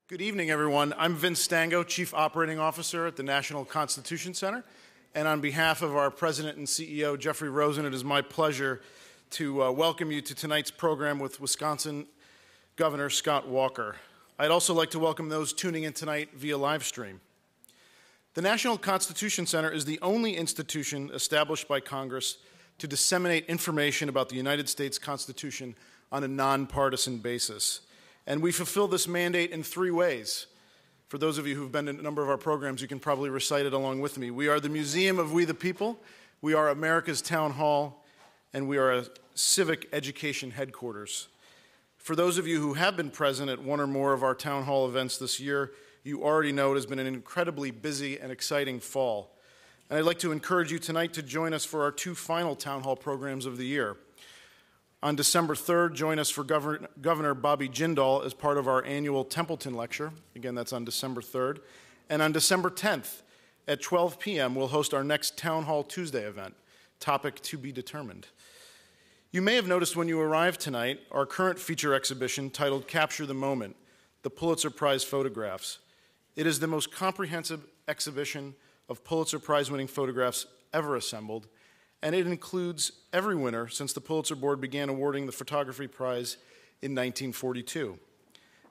Good evening, everyone. I'm Vince Stango, Chief Operating Officer at the National Constitution Center. And on behalf of our President and CEO, Jeffrey Rosen, it is my pleasure to welcome you to tonight's program with Wisconsin Governor Scott Walker. I'd also like to welcome those tuning in tonight via live stream. The National Constitution Center is the only institution established by Congress to disseminate information about the United States Constitution on a nonpartisan basis. And we fulfill this mandate in three ways. For those of you who've been to a number of our programs, you can probably recite it along with me. We are the Museum of We the People, we are America's Town Hall, and we are a civic education headquarters. For those of you who have been present at one or more of our town hall events this year, you already know it has been an incredibly busy and exciting fall. And I'd like to encourage you tonight to join us for our two final town hall programs of the year. On December 3rd, join us for Governor Bobby Jindal as part of our annual Templeton Lecture. Again, that's on December 3rd. And on December 10th at 12 p.m., we'll host our next Town Hall Tuesday event, topic to be determined. You may have noticed when you arrived tonight our current feature exhibition titled Capture the Moment, the Pulitzer Prize Photographs. It is the most comprehensive exhibition of Pulitzer Prize-winning photographs ever assembled, and it includes every winner since the Pulitzer Board began awarding the Photography Prize in 1942.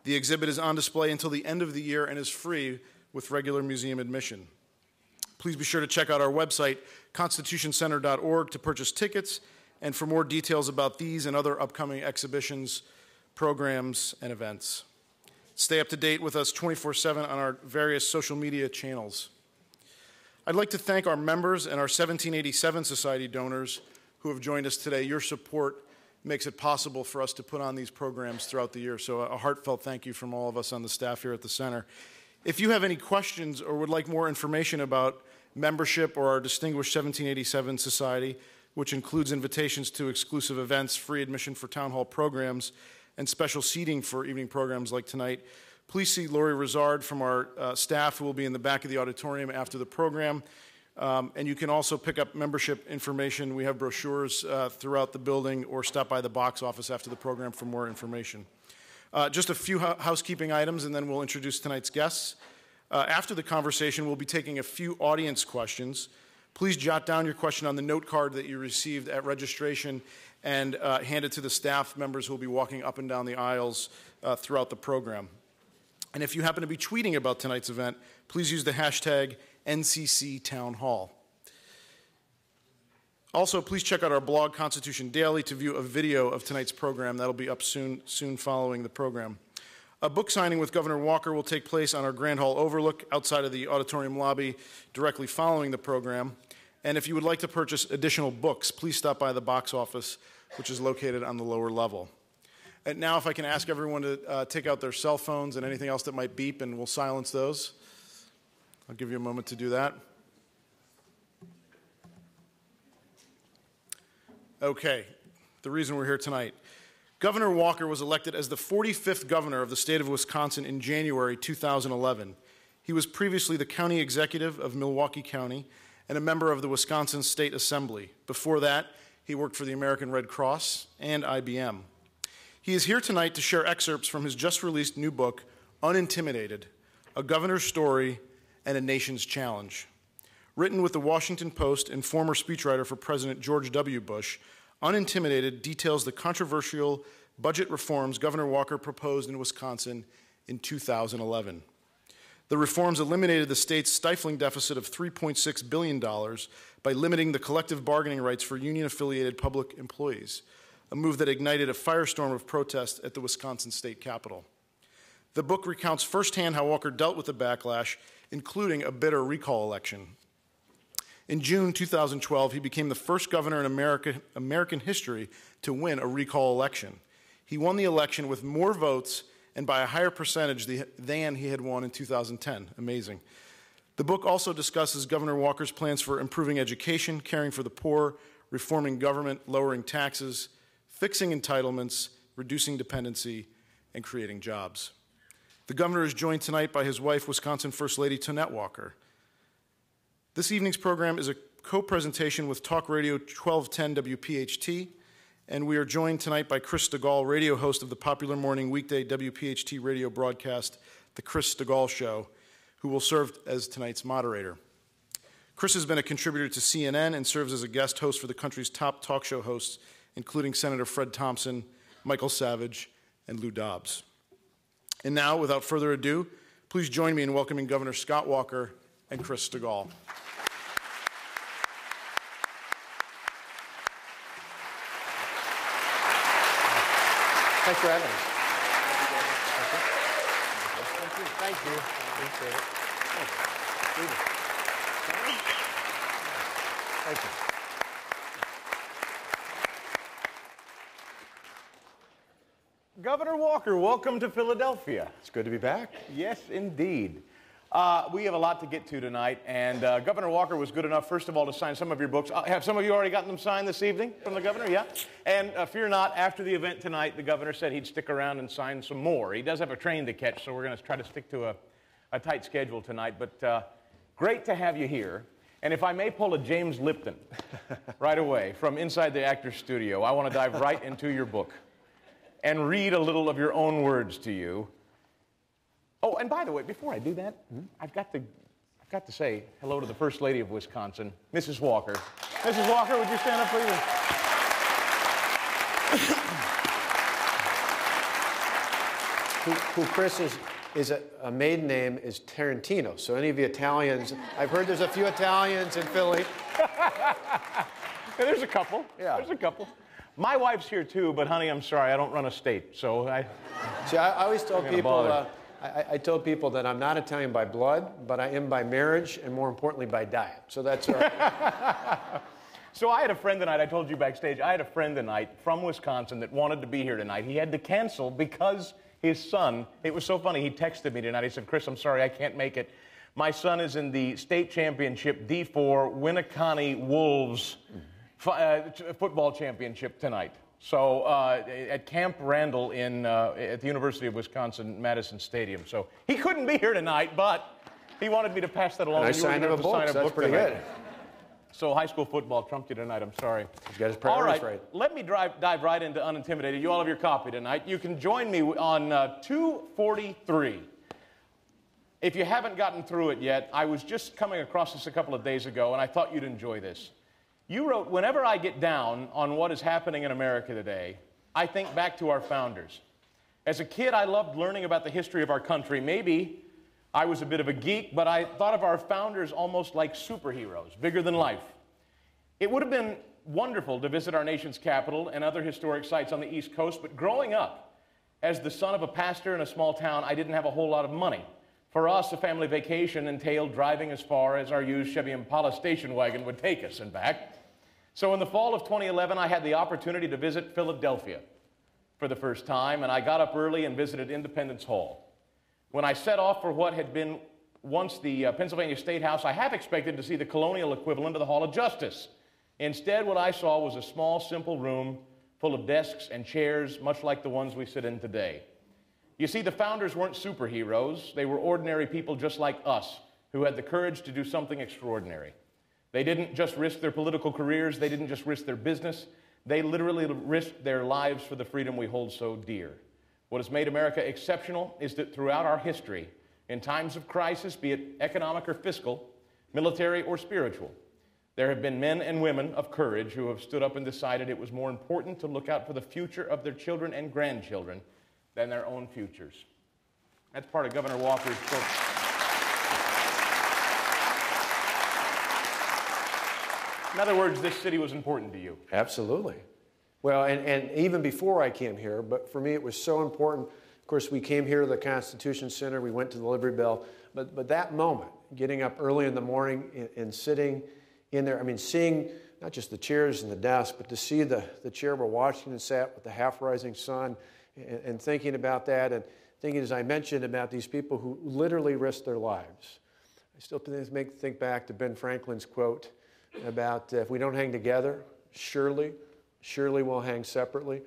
The exhibit is on display until the end of the year and is free with regular museum admission. Please be sure to check out our website, constitutioncenter.org, to purchase tickets and for more details about these and other upcoming exhibitions, programs, and events. Stay up to date with us 24/7 on our various social media channels. I'd like to thank our members and our 1787 Society donors who have joined us today. Your support makes it possible for us to put on these programs throughout the year, so a heartfelt thank you from all of us on the staff here at the center. If you have any questions or would like more information about membership or our distinguished 1787 Society, which includes invitations to exclusive events, free admission for town hall programs, and special seating for evening programs like tonight, please see Lori Rizard from our staff, who will be in the back of the auditorium after the program. And you can also pick up membership information. We have brochures throughout the building, or stop by the box office after the program for more information. Just a few housekeeping items, and then we'll introduce tonight's guests. After the conversation, we'll be taking a few audience questions. Please jot down your question on the note card that you received at registration and hand it to the staff members who will be walking up and down the aisles throughout the program. And if you happen to be tweeting about tonight's event, please use the hashtag #NCCTownHall. Also, please check out our blog, Constitution Daily, to view a video of tonight's program. That'll be up soon following the program. A book signing with Governor Walker will take place on our Grand Hall Overlook outside of the auditorium lobby directly following the program. And if you would like to purchase additional books, please stop by the box office, which is located on the lower level. And now, if I can ask everyone to take out their cell phones and anything else that might beep, and we'll silence those. I'll give you a moment to do that. Okay, the reason we're here tonight. Governor Walker was elected as the 45th governor of the state of Wisconsin in January 2011. He was previously the county executive of Milwaukee County and a member of the Wisconsin State Assembly. Before that, he worked for the American Red Cross and IBM. He is here tonight to share excerpts from his just-released new book, Unintimidated, A Governor's Story and a Nation's Challenge. Written with the Washington Post and former speechwriter for President George W. Bush, Unintimidated details the controversial budget reforms Governor Walker proposed in Wisconsin in 2011. The reforms eliminated the state's stifling deficit of $3.6 billion by limiting the collective bargaining rights for union-affiliated public employees, a move that ignited a firestorm of protest at the Wisconsin state capitol. The book recounts firsthand how Walker dealt with the backlash, including a bitter recall election. In June 2012, he became the first governor in American history to win a recall election. He won the election with more votes and by a higher percentage than he had won in 2010. Amazing. The book also discusses Governor Walker's plans for improving education, caring for the poor, reforming government, lowering taxes, fixing entitlements, reducing dependency, and creating jobs. The governor is joined tonight by his wife, Wisconsin First Lady Tonette Walker. This evening's program is a co-presentation with Talk Radio 1210 WPHT, and we are joined tonight by Chris DeGaulle, radio host of the popular morning weekday WPHT radio broadcast, The Chris Stigall Show, who will serve as tonight's moderator. Chris has been a contributor to CNN and serves as a guest host for the country's top talk show hosts, including Senator Fred Thompson, Michael Savage, and Lou Dobbs. And now, without further ado, please join me in welcoming Governor Scott Walker and Chris Stigall. Thanks for having us. Thank you. Appreciate it. Thank you. Governor Walker, welcome to Philadelphia. It's good to be back. Yes, indeed. We have a lot to get to tonight, and Governor Walker was good enough, first of all, to sign some of your books. Have some of you already gotten them signed this evening from the governor? Yeah? And fear not, after the event tonight, the governor said he'd stick around and sign some more. He does have a train to catch, so we're going to try to stick to a tight schedule tonight. But great to have you here. And if I may pull a James Lipton right away from inside the actor's studio, I want to dive right into your book and read a little of your own words to you. Oh, and by the way, before I do that, I've got to say hello to the First Lady of Wisconsin, Mrs. Walker. Mrs. Walker, would you stand up, please? Who Chris is a maiden name is Tarantino. So any of you Italians, I've heard there's a few Italians in Philly. There's a couple. Yeah. There's a couple. My wife's here too, but honey, I'm sorry, I don't run a state, so See, I always tell gonna people, bother. I told people that I'm not Italian by blood, but I am by marriage, and more importantly, by diet. So that's all right. So I had a friend tonight, I told you backstage, I had a friend tonight from Wisconsin that wanted to be here tonight. He had to cancel because his son, it was so funny, he texted me tonight. He said, Chris, I'm sorry, I can't make it. My son is in the state championship D4 Winneconne Wolves football championship tonight. So at Camp Randall at the University of Wisconsin-Madison Stadium. So he couldn't be here tonight, but he wanted me to pass that along. And I signed him a book, so that's pretty good. So high school football trumped you tonight, I'm sorry. He's got his priorities right. Let me dive right into Unintimidated. You all have your copy tonight. You can join me on 243. If you haven't gotten through it yet, I was just coming across this a couple of days ago, and I thought you'd enjoy this. You wrote, whenever I get down on what is happening in America today, I think back to our founders. As a kid, I loved learning about the history of our country. Maybe I was a bit of a geek, but I thought of our founders almost like superheroes, bigger than life. It would have been wonderful to visit our nation's capital and other historic sites on the East Coast, but growing up, as the son of a pastor in a small town, I didn't have a whole lot of money. For us, a family vacation entailed driving as far as our used Chevy Impala station wagon would take us and back. So in the fall of 2011, I had the opportunity to visit Philadelphia for the first time, and I got up early and visited Independence Hall. When I set off for what had been once the Pennsylvania State House, I half expected to see the colonial equivalent of the Hall of Justice. Instead, what I saw was a small, simple room full of desks and chairs, much like the ones we sit in today. You see, the founders weren't superheroes. They were ordinary people just like us, who had the courage to do something extraordinary. They didn't just risk their political careers. They didn't just risk their business. They literally risked their lives for the freedom we hold so dear. What has made America exceptional is that throughout our history, in times of crisis, be it economic or fiscal, military or spiritual, there have been men and women of courage who have stood up and decided it was more important to look out for the future of their children and grandchildren than their own futures. That's part of Governor Walker's book. In other words, this city was important to you. Absolutely. Well, and even before I came here, but for me it was so important. Of course, we came here to the Constitution Center, we went to the Liberty Bell, but that moment, getting up early in the morning and sitting in there, I mean, seeing not just the chairs and the desks, but to see the chair where Washington sat with the half-rising sun, and thinking about that, and thinking, as I mentioned, about these people who literally risked their lives. I still think back to Ben Franklin's quote about if we don't hang together, surely we'll hang separately.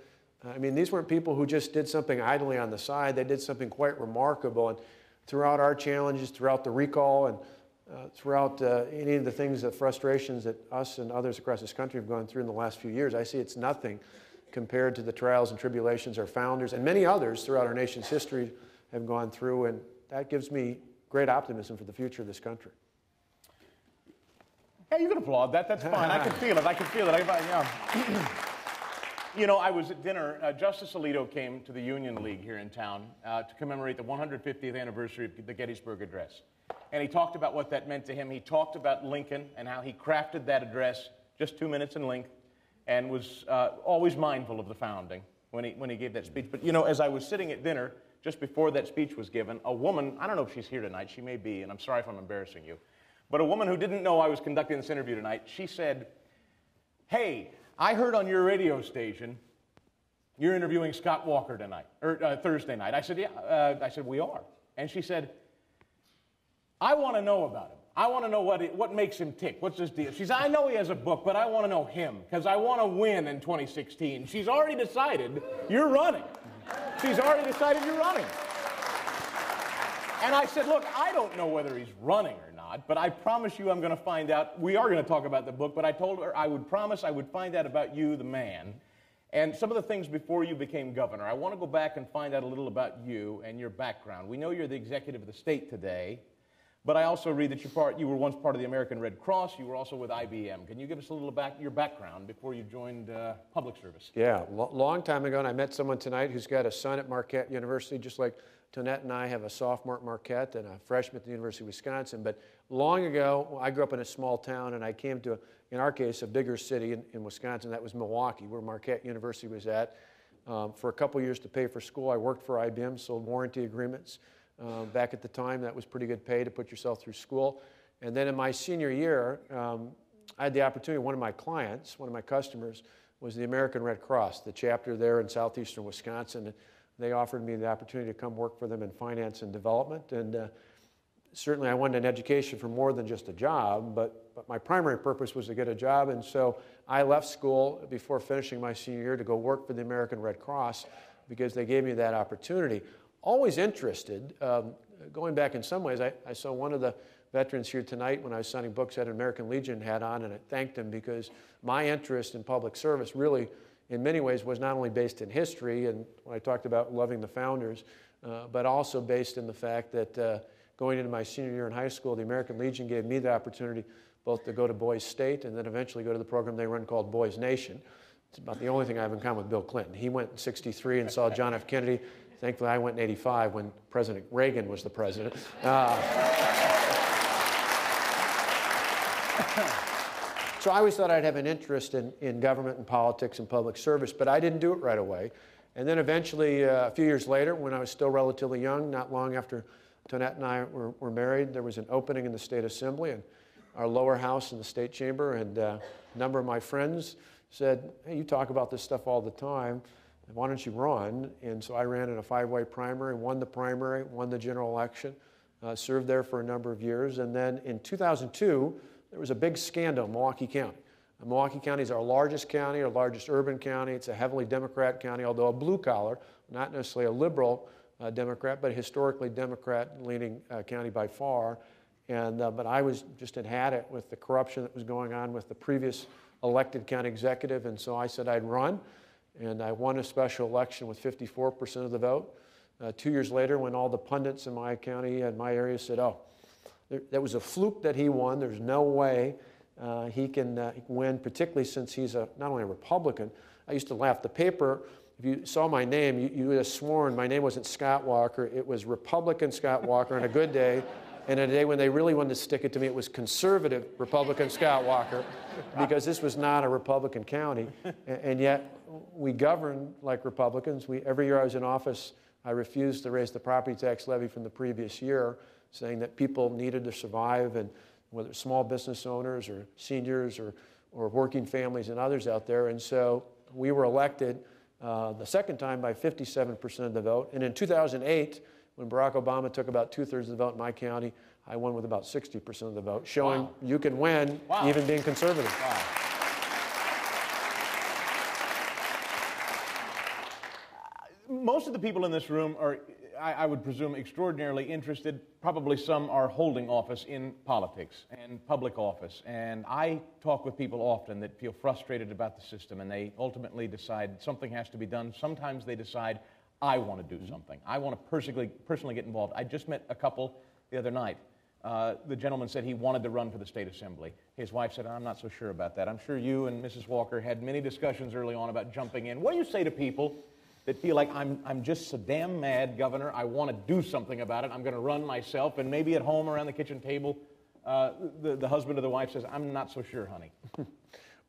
I mean, these weren't people who just did something idly on the side. They did something quite remarkable. And throughout our challenges, throughout the recall, and throughout any of the things, the frustrations that us and others across this country have gone through in the last few years, I see it's nothing compared to the trials and tribulations our founders and many others throughout our nation's history have gone through. And that gives me great optimism for the future of this country. Yeah, you can applaud that. That's fine. I can feel it. I can feel it. You know, I was at dinner. Justice Alito came to the Union League here in town to commemorate the 150th anniversary of the Gettysburg Address. And he talked about what that meant to him. He talked about Lincoln and how he crafted that address, just 2 minutes in length, and was always mindful of the founding when he gave that speech. But, you know, as I was sitting at dinner, just before that speech was given, a woman, I don't know if she's here tonight, she may be, and I'm sorry if I'm embarrassing you, but a woman who didn't know I was conducting this interview tonight, she said, "Hey, I heard on your radio station you're interviewing Scott Walker tonight, or Thursday night." I said, "Yeah." I said, "We are." And she said, "I want to know about him. I want to know what makes him tick. What's his deal?" She said, "I know he has a book, but I want to know him because I want to win in 2016. She's already decided you're running. She's already decided you're running. And I said, "Look, I don't know whether he's running or not, but I promise you I'm going to find out. We are going to talk about the book, but I told her I would promise I would find out about you, the man, and some of the things before you became governor. I want to go back and find out a little about you and your background. We know you're the executive of the state today, but I also read that you were once part of the American Red Cross. You were also with IBM. Can you give us a little about your background before you joined public service?" Yeah, long time ago, and I met someone tonight who's got a son at Marquette University, just like Tonette and I have a sophomore at Marquette and a freshman at the University of Wisconsin. But long ago, I grew up in a small town, and I came to, in our case, a bigger city in Wisconsin. That was Milwaukee, where Marquette University was at. For a couple years to pay for school, I worked for IBM, sold warranty agreements. Back at the time, that was pretty good pay to put yourself through school. And then in my senior year, I had the opportunity, one of my clients, one of my customers, was the American Red Cross, the chapter there in southeastern Wisconsin. And they offered me the opportunity to come work for them in finance and development. And certainly I wanted an education for more than just a job, but my primary purpose was to get a job. And so I left school before finishing my senior year to go work for the American Red Cross because they gave me that opportunity. Always interested, going back in some ways, I saw one of the veterans here tonight when I was signing books had an American Legion hat on, and I thanked him because my interest in public service really, in many ways, was not only based in history, and when I talked about loving the founders, but also based in the fact that going into my senior year in high school, the American Legion gave me the opportunity both to go to Boys State and then eventually go to the program they run called Boys Nation. It's about the only thing I have in common with Bill Clinton. He went in '63 and saw John F. Kennedy. Thankfully, I went in '85 when President Reagan was the president. So I always thought I'd have an interest in government and politics and public service, but I didn't do it right away. And then eventually, a few years later, when I was still relatively young, not long after Tonette and I were married, there was an opening in the State Assembly and our lower house in the State Chamber, and a number of my friends said, "Hey, you talk about this stuff all the time. Why don't you run?" And so I ran in a 5-way primary, won the general election, served there for a number of years. And then in 2002, there was a big scandal in Milwaukee County. Milwaukee County is our largest county, our largest urban county. It's a heavily Democrat county, although a blue-collar, not necessarily a liberal Democrat, but historically Democrat-leaning county by far. And but I was just had it with the corruption that was going on with the previous elected county executive, and so I said I'd run. And I won a special election with 54% of the vote. 2 years later, when all the pundits in my county and my area said, "Oh, that was a fluke that he won. There's no way he can win," particularly since he's not only a Republican. I used to laugh. The paper, if you saw my name, you would have sworn my name wasn't Scott Walker. It was Republican Scott Walker on a good day. And a day when they really wanted to stick it to me, it was conservative Republican Scott Walker, because this was not a Republican county. And yet we govern like Republicans. Every year I was in office, I refused to raise the property tax levy from the previous year, saying that people needed to survive, and whether it's small business owners or seniors or working families and others out there. And so we were elected the second time by 57% of the vote. And in 2008, when Barack Obama took about 2/3 of the vote in my county, I won with about 60% of the vote, showing you can win even being conservative. Wow. Most of the people in this room are, I would presume, extraordinarily interested. Probably some are holding office in politics and public office. And I talk with people often that feel frustrated about the system, and they ultimately decide something has to be done. Sometimes they decide, I want to do something. I want to personally get involved. I just met a couple the other night. The gentleman said he wanted to run for the state assembly. His wife said, I'm not so sure about that. I'm sure you and Mrs. Walker had many discussions early on about jumping in. What do you say to people that feel like, I'm just so damn mad, Governor, I want to do something about it, I'm going to run myself, and maybe at home around the kitchen table, the husband or the wife says, I'm not so sure, honey.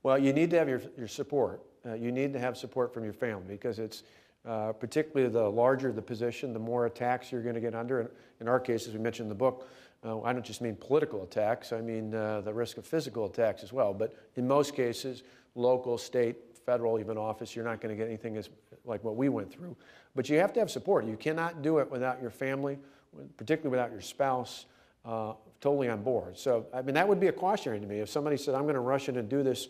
Well, you need to have your support. You need to have support from your family, because it's particularly the larger the position, the more attacks you're going to get under. And in our case, as we mentioned in the book, I don't just mean political attacks, I mean the risk of physical attacks as well. But in most cases, local, state, federal, even office, you're not going to get anything like what we went through. But you have to have support. You cannot do it without your family, particularly without your spouse, totally on board. So, I mean, that would be a cautionary to me. If somebody said, I'm going to rush in and do this,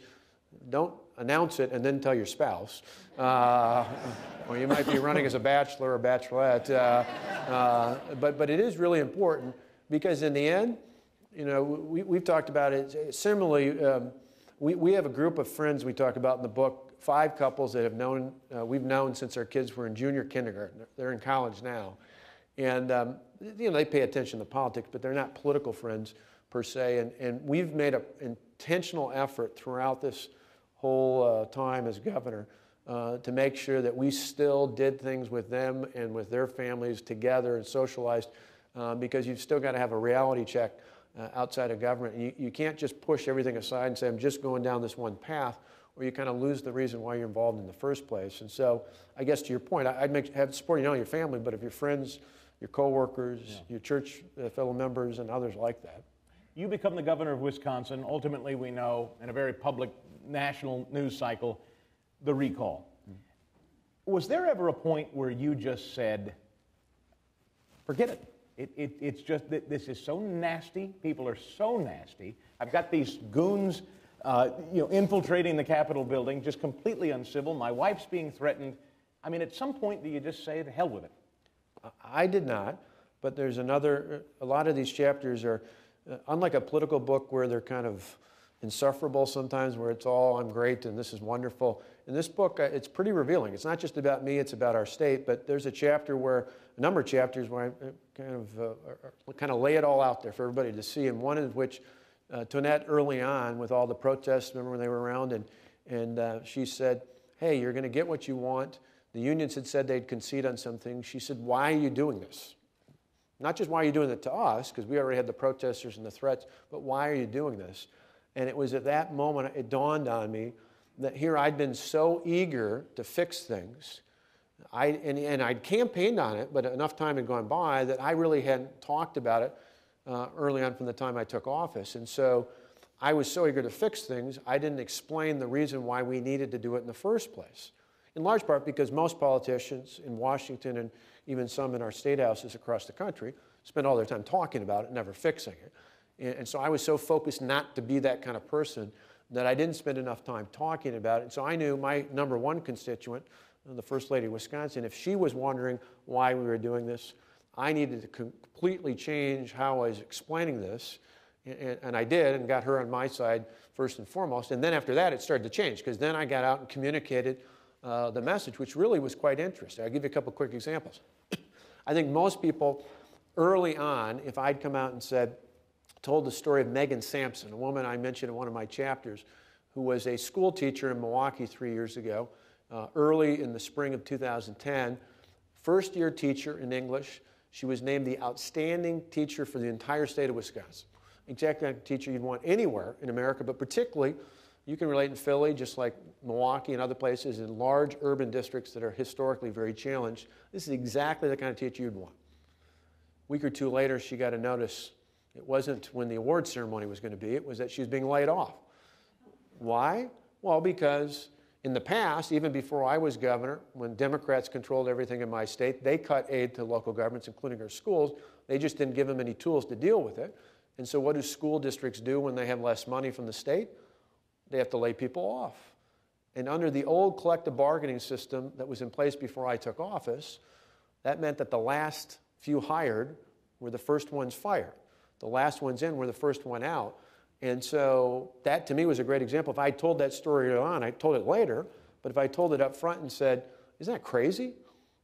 don't announce it and then tell your spouse. Or you might be running as a bachelor or bachelorette. But it is really important, because in the end, you know, we've talked about it. Similarly, we have a group of friends we talk about in the book, 5 couples that have known, we've known since our kids were in junior kindergarten. They're in college now. And, you know, they pay attention to politics, but they're not political friends per se. And we've made an intentional effort throughout this whole time as governor to make sure that we still did things with them and with their families together and socialized, because you've still got to have a reality check outside of government. You can't just push everything aside and say, I'm just going down this one path, or you kind of lose the reason why you're involved in the first place. And so I guess to your point, I'd have support, you know, your family, but if your friends, your coworkers, your church fellow members, and others like that. You become the governor of Wisconsin. Ultimately, we know, in a very public national news cycle, the recall. Was there ever a point where you just said, forget it? It's just that this is so nasty. People are so nasty. I've got these goons, infiltrating the Capitol building, just completely uncivil. My wife's being threatened. I mean, at some point, do you just say, the hell with it? I did not, but there's a lot of these chapters are, unlike a political book where they're kind of insufferable sometimes, where it's all, I'm great and this is wonderful. In this book, it's pretty revealing. It's not just about me, it's about our state, but there's a number of chapters where I kind of lay it all out there for everybody to see, and one in which Tonette early on, with all the protests, remember when they were around, and she said, hey, you're going to get what you want. The unions had said they'd concede on some things. She said, why are you doing this? Not just why are you doing it to us, because we already had the protesters and the threats, but why are you doing this? And it was at that moment it dawned on me that here I'd been so eager to fix things, and I'd campaigned on it, but enough time had gone by that I really hadn't talked about it early on from the time I took office. And so I was so eager to fix things, I didn't explain the reason why we needed to do it in the first place. In large part because most politicians in Washington, and even some in our state houses across the country, spend all their time talking about it, never fixing it. And so I was so focused not to be that kind of person that I didn't spend enough time talking about it. And so I knew my number one constituent, the First Lady of Wisconsin, if she was wondering why we were doing this, I needed to completely change how I was explaining this. And I did, and got her on my side first and foremost. And then after that, it started to change, because then I got out and communicated the message, which really was quite interesting. I'll give you a couple quick examples. I think most people early on, if I'd come out and told the story of Megan Sampson, a woman I mentioned in one of my chapters, who was a school teacher in Milwaukee 3 years ago, early in the spring of 2010, first-year teacher in English. She was named the outstanding teacher for the entire state of Wisconsin. Exactly the kind of teacher you'd want anywhere in America, but particularly you can relate in Philly, just like Milwaukee and other places, in large urban districts that are historically very challenged. This is exactly the kind of teacher you'd want. A week or two later, she got a notice. It wasn't when the award ceremony was going to be, it was that she was being laid off. Why? Well, because in the past, even before I was governor, when Democrats controlled everything in my state, they cut aid to local governments, including our schools. They just didn't give them any tools to deal with it. And so what do school districts do when they have less money from the state? They have to lay people off. And under the old collective bargaining system that was in place before I took office, that meant that the last few hired were the first ones fired. The last ones in were the first one out. And so that, to me, was a great example. If I told that story early on, I told it later, but if I told it up front and said, isn't that crazy?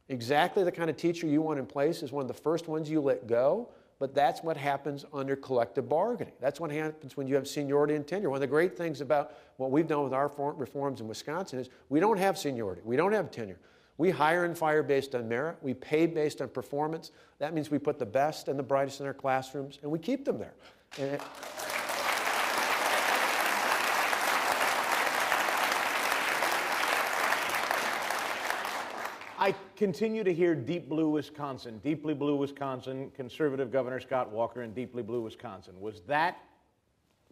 Exactly the kind of teacher you want in place is one of the first ones you let go, but that's what happens under collective bargaining. That's what happens when you have seniority and tenure. One of the great things about what we've done with our reforms in Wisconsin is we don't have seniority. We don't have tenure. We hire and fire based on merit. We pay based on performance. That means we put the best and the brightest in our classrooms, and we keep them there. And I continue to hear deep blue Wisconsin, deeply blue Wisconsin, conservative Governor Scott Walker in deeply blue Wisconsin. Was that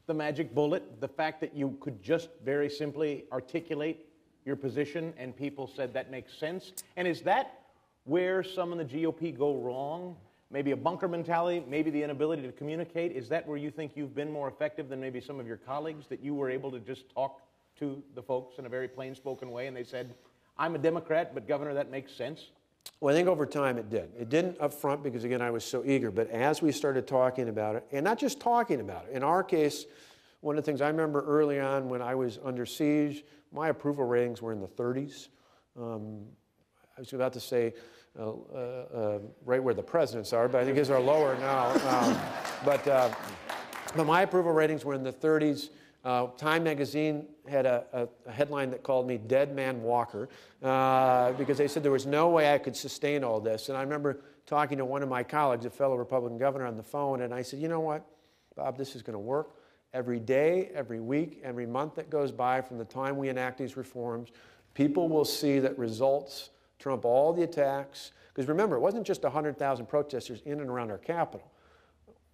the magic bullet, the fact that you could just very simply articulate your position and people said that makes sense? And is that where some in the GOP go wrong? Maybe a bunker mentality, maybe the inability to communicate? Is that where you think you've been more effective than maybe some of your colleagues, that you were able to just talk to the folks in a very plain-spoken way and they said, I'm a Democrat, but Governor, that makes sense? Well, I think over time it did. It didn't up front because, again, I was so eager. But as we started talking about it, and not just talking about it, in our case, one of the things I remember early on when I was under siege, my approval ratings were in the 30s. I was about to say right where the presidents are, but I think his are lower now. But my approval ratings were in the 30s. Time magazine had a headline that called me Dead Man Walker because they said there was no way I could sustain all this. And I remember talking to one of my colleagues, a fellow Republican governor, on the phone, and I said, you know what, Bob, this is going to work. Every day, every week, every month that goes by from the time we enact these reforms, people will see that results trump all the attacks. Because remember, it wasn't just 100,000 protesters in and around our Capitol.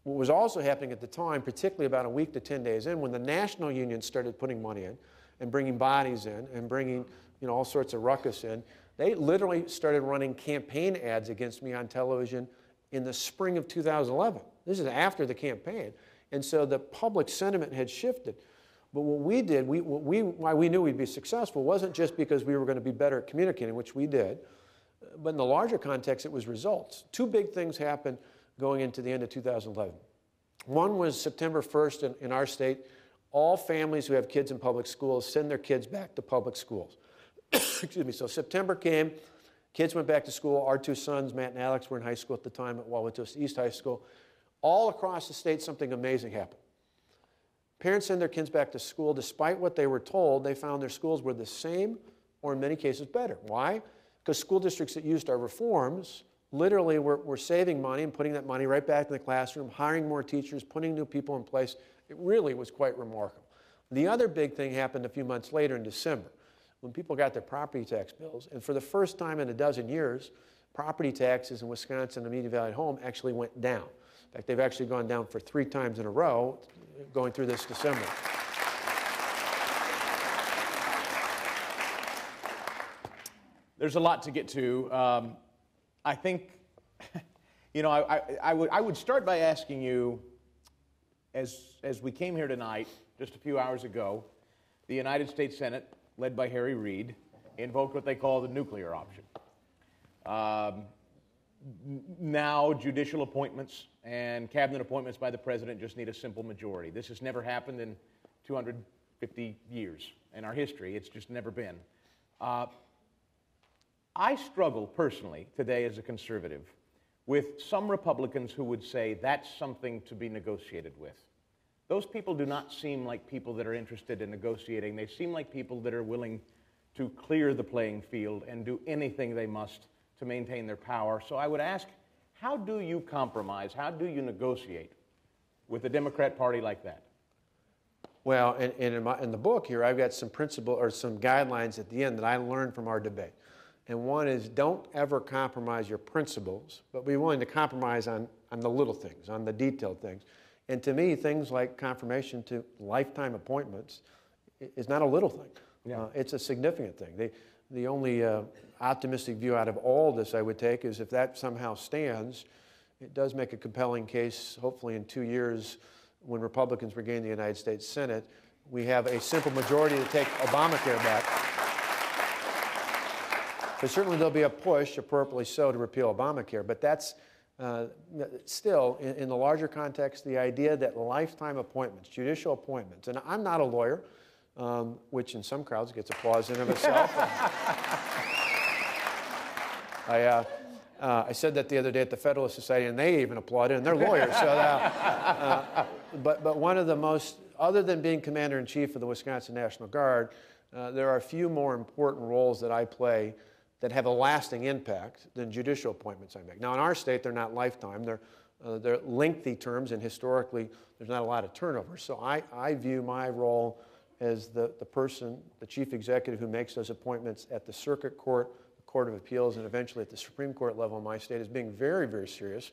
What was also happening at the time, particularly about a week to 10 days in, when the national unions started putting money in and bringing bodies in and bringing all sorts of ruckus in, they literally started running campaign ads against me on television in the spring of 2011. This is after the campaign. And so the public sentiment had shifted. But what we did, why we knew we'd be successful wasn't just because we were going to be better at communicating, which we did, but in the larger context, it was results. Two big things happened going into the end of 2011. One was September 1st in our state, all families who have kids in public schools send their kids back to public schools. Excuse me. So September came, kids went back to school. Our two sons, Matt and Alex, were in high school at the time at Wauwatosa East High School. All across the state, something amazing happened. Parents send their kids back to school. Despite what they were told, they found their schools were the same or in many cases better. Why? Because school districts that used our reforms literally were saving money and putting that money right back in the classroom, hiring more teachers, putting new people in place. It really was quite remarkable. The other big thing happened a few months later in December when people got their property tax bills. And for the first time in a dozen years, property taxes in Wisconsin and median value home actually went down. In fact, they've actually gone down for 3 times in a row going through this December. There's a lot to get to. I think, I would start by asking you, as we came here tonight, just a few hours ago, the United States Senate, led by Harry Reid, invoked what they call the nuclear option. Now, judicial appointments and cabinet appointments by the president just need a simple majority. This has never happened in 250 years in our history. It's just never been. I struggle personally today as a conservative with some Republicans who would say that's something to be negotiated with. Those people do not seem like people that are interested in negotiating. They seem like people that are willing to clear the playing field and do anything they must to maintain their power. So I would ask, how do you compromise? How do you negotiate with a Democrat Party like that? Well, and in the book here, I've got some principle or some guidelines at the end that I learned from our debate. And one is don't ever compromise your principles, but be willing to compromise on the little things, on the detailed things. And to me, things like confirmation to lifetime appointments is not a little thing. Yeah. It's a significant thing. The only optimistic view out of all this I would take is if that somehow stands, it does make a compelling case, hopefully in 2 years, when Republicans regain the United States Senate, we have a simple majority to take Obamacare back. So certainly there'll be a push, appropriately so, to repeal Obamacare, but that's still, in the larger context, the idea that lifetime appointments, judicial appointments, and I'm not a lawyer, which in some crowds gets applause in and of itself. I said that the other day at the Federalist Society, and they even applauded, and they're lawyers. But one of the most, other than being Commander-in-Chief of the Wisconsin National Guard, there are a few more important roles that I play that have a lasting impact than judicial appointments I make. Now, in our state, they're not lifetime. They're lengthy terms, and historically, there's not a lot of turnover. So I view my role as the person, the chief executive who makes those appointments at the circuit court, the Court of Appeals, and eventually at the Supreme Court level in my state as being very, very serious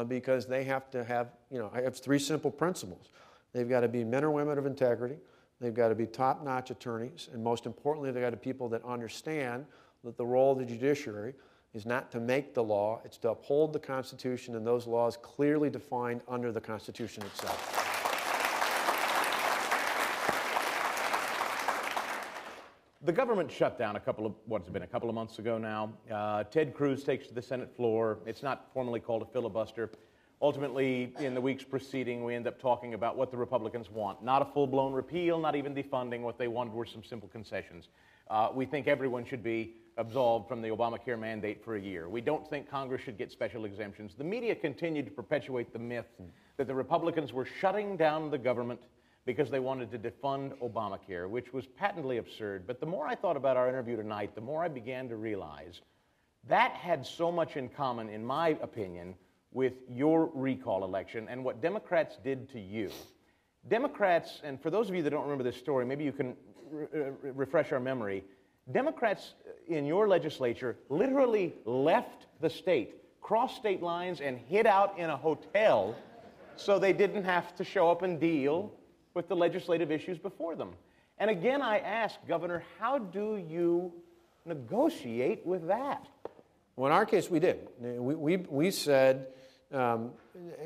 because they have to have, I have three simple principles. They've got to be men or women of integrity. They've got to be top-notch attorneys. And most importantly, they've got to be people that understand that the role of the judiciary is not to make the law, it's to uphold the Constitution and those laws clearly defined under the Constitution itself. The government shutdown a couple of months ago now. Ted Cruz takes to the Senate floor. It's not formally called a filibuster. Ultimately, in the weeks preceding, we end up talking about what the Republicans want. Not a full-blown repeal, not even defunding. What they wanted were some simple concessions. We think everyone should be absolved from the Obamacare mandate for a year. We don't think Congress should get special exemptions. The media continued to perpetuate the myth that the Republicans were shutting down the government because they wanted to defund Obamacare, which was patently absurd. But the more I thought about our interview tonight, the more I began to realize that had so much in common, in my opinion, with your recall election and what Democrats did to you. Democrats, and for those of you that don't remember this story, maybe you can refresh our memory. Democrats in your legislature literally left the state, crossed state lines, and hid out in a hotel so they didn't have to show up and deal with the legislative issues before them. And again, I ask, Governor, how do you negotiate with that? Well, in our case, we did. We said, and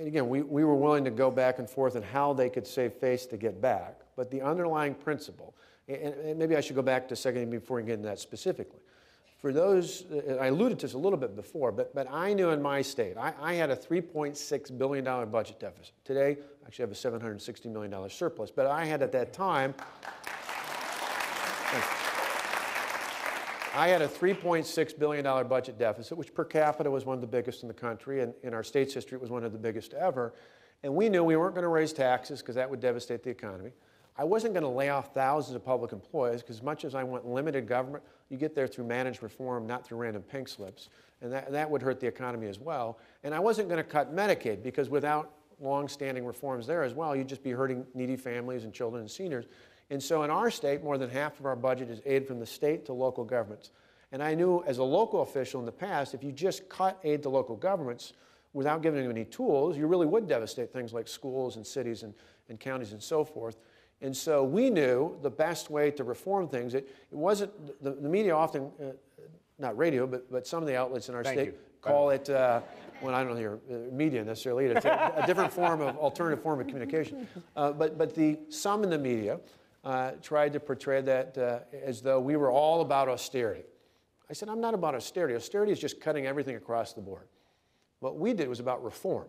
again, we were willing to go back and forth on how they could save face to get back. But the underlying principle, and maybe I should go back to a second before we get into that specifically. For those, I alluded to this a little bit before, but I knew in my state, I had a $3.6 billion budget deficit. Today, I actually have a $760 million surplus. But I had at that time, I had a $3.6 billion budget deficit, which per capita was one of the biggest in the country, and in our state's history, it was one of the biggest ever. And we knew we weren't going to raise taxes because that would devastate the economy. I wasn't going to lay off thousands of public employees because as much as I want limited government, you get there through managed reform, not through random pink slips. And that would hurt the economy as well. And I wasn't going to cut Medicaid because without long-standing reforms there as well, you'd just be hurting needy families and children and seniors. And so in our state, more than half of our budget is aid from the state to local governments. And I knew as a local official in the past, if you just cut aid to local governments without giving them any tools, you really would devastate things like schools and cities and counties and so forth. And so we knew the best way to reform things. It wasn't, the media often, not radio, but some of the outlets in our state call it, well, I don't hear media necessarily, it's a different form of, alternative form of communication. But some in the media tried to portray that as though we were all about austerity. I said, I'm not about austerity. Austerity is just cutting everything across the board. What we did was about reform.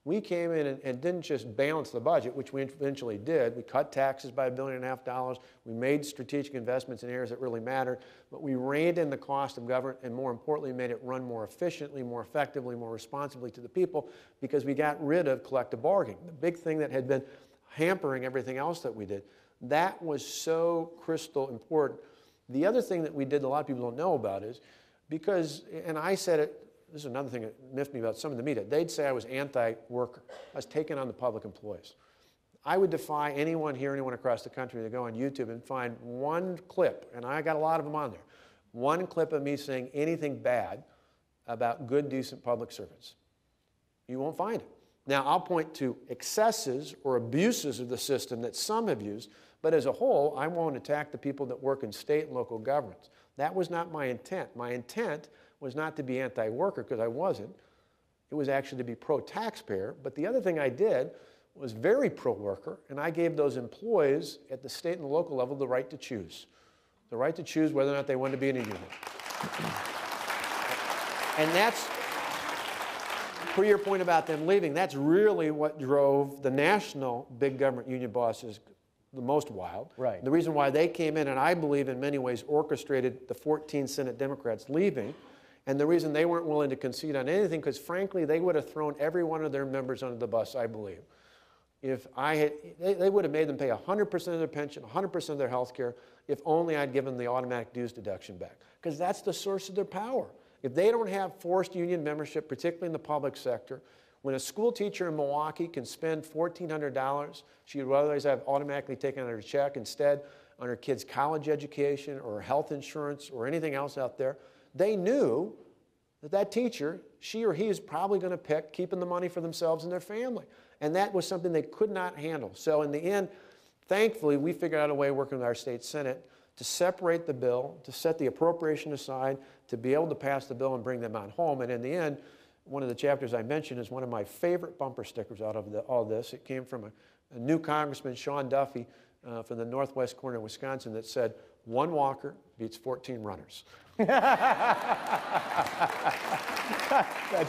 We came in and didn't just balance the budget, which we eventually did. We cut taxes by $1.5 billion. We made strategic investments in areas that really mattered. But we reined in the cost of government and, more importantly, made it run more efficiently, more effectively, more responsibly to the people because we got rid of collective bargaining. The big thing that had been hampering everything else that we did. That was so crystal important. The other thing that we did that a lot of people don't know about is because, and I said it, this is another thing that miffed me about some of the media. They'd say I was anti-worker. I was taking on the public employees. I would defy anyone here, anyone across the country to go on YouTube and find one clip, and I got a lot of them on there, one clip of me saying anything bad about good, decent public servants. You won't find it. Now, I'll point to excesses or abuses of the system that some have used, but as a whole, I won't attack the people that work in state and local governments. That was not my intent. My intent was not to be anti-worker, because I wasn't. It was actually to be pro-taxpayer. But the other thing I did was very pro-worker, and I gave those employees at the state and the local level the right to choose. The right to choose whether or not they wanted to be in a union. And that's, per your point about them leaving, that's really what drove the national big government union bosses the most wild. Right. The reason why they came in, and I believe in many ways orchestrated the 14 Senate Democrats leaving, And the reason they weren't willing to concede on anything, because frankly, they would have thrown every one of their members under the bus, I believe. If they would have made them pay 100% of their pension, 100% of their health care, if only I'd given them the automatic dues deduction back. Because that's the source of their power. If they don't have forced union membership, particularly in the public sector, when a school teacher in Milwaukee can spend $1,400, she would otherwise have automatically taken out her check instead on her kid's college education or health insurance or anything else out there, they knew that that teacher, she or he is probably going to pick keeping the money for themselves and their family. And that was something they could not handle. So in the end, thankfully, we figured out a way working with our state Senate to separate the bill, to set the appropriation aside, to be able to pass the bill and bring them on home. And in the end, one of the chapters I mentioned is one of my favorite bumper stickers out of all this. It came from a new Congressman, Sean Duffy, from the northwest corner of Wisconsin, that said, "One walker beats 14 runners." That's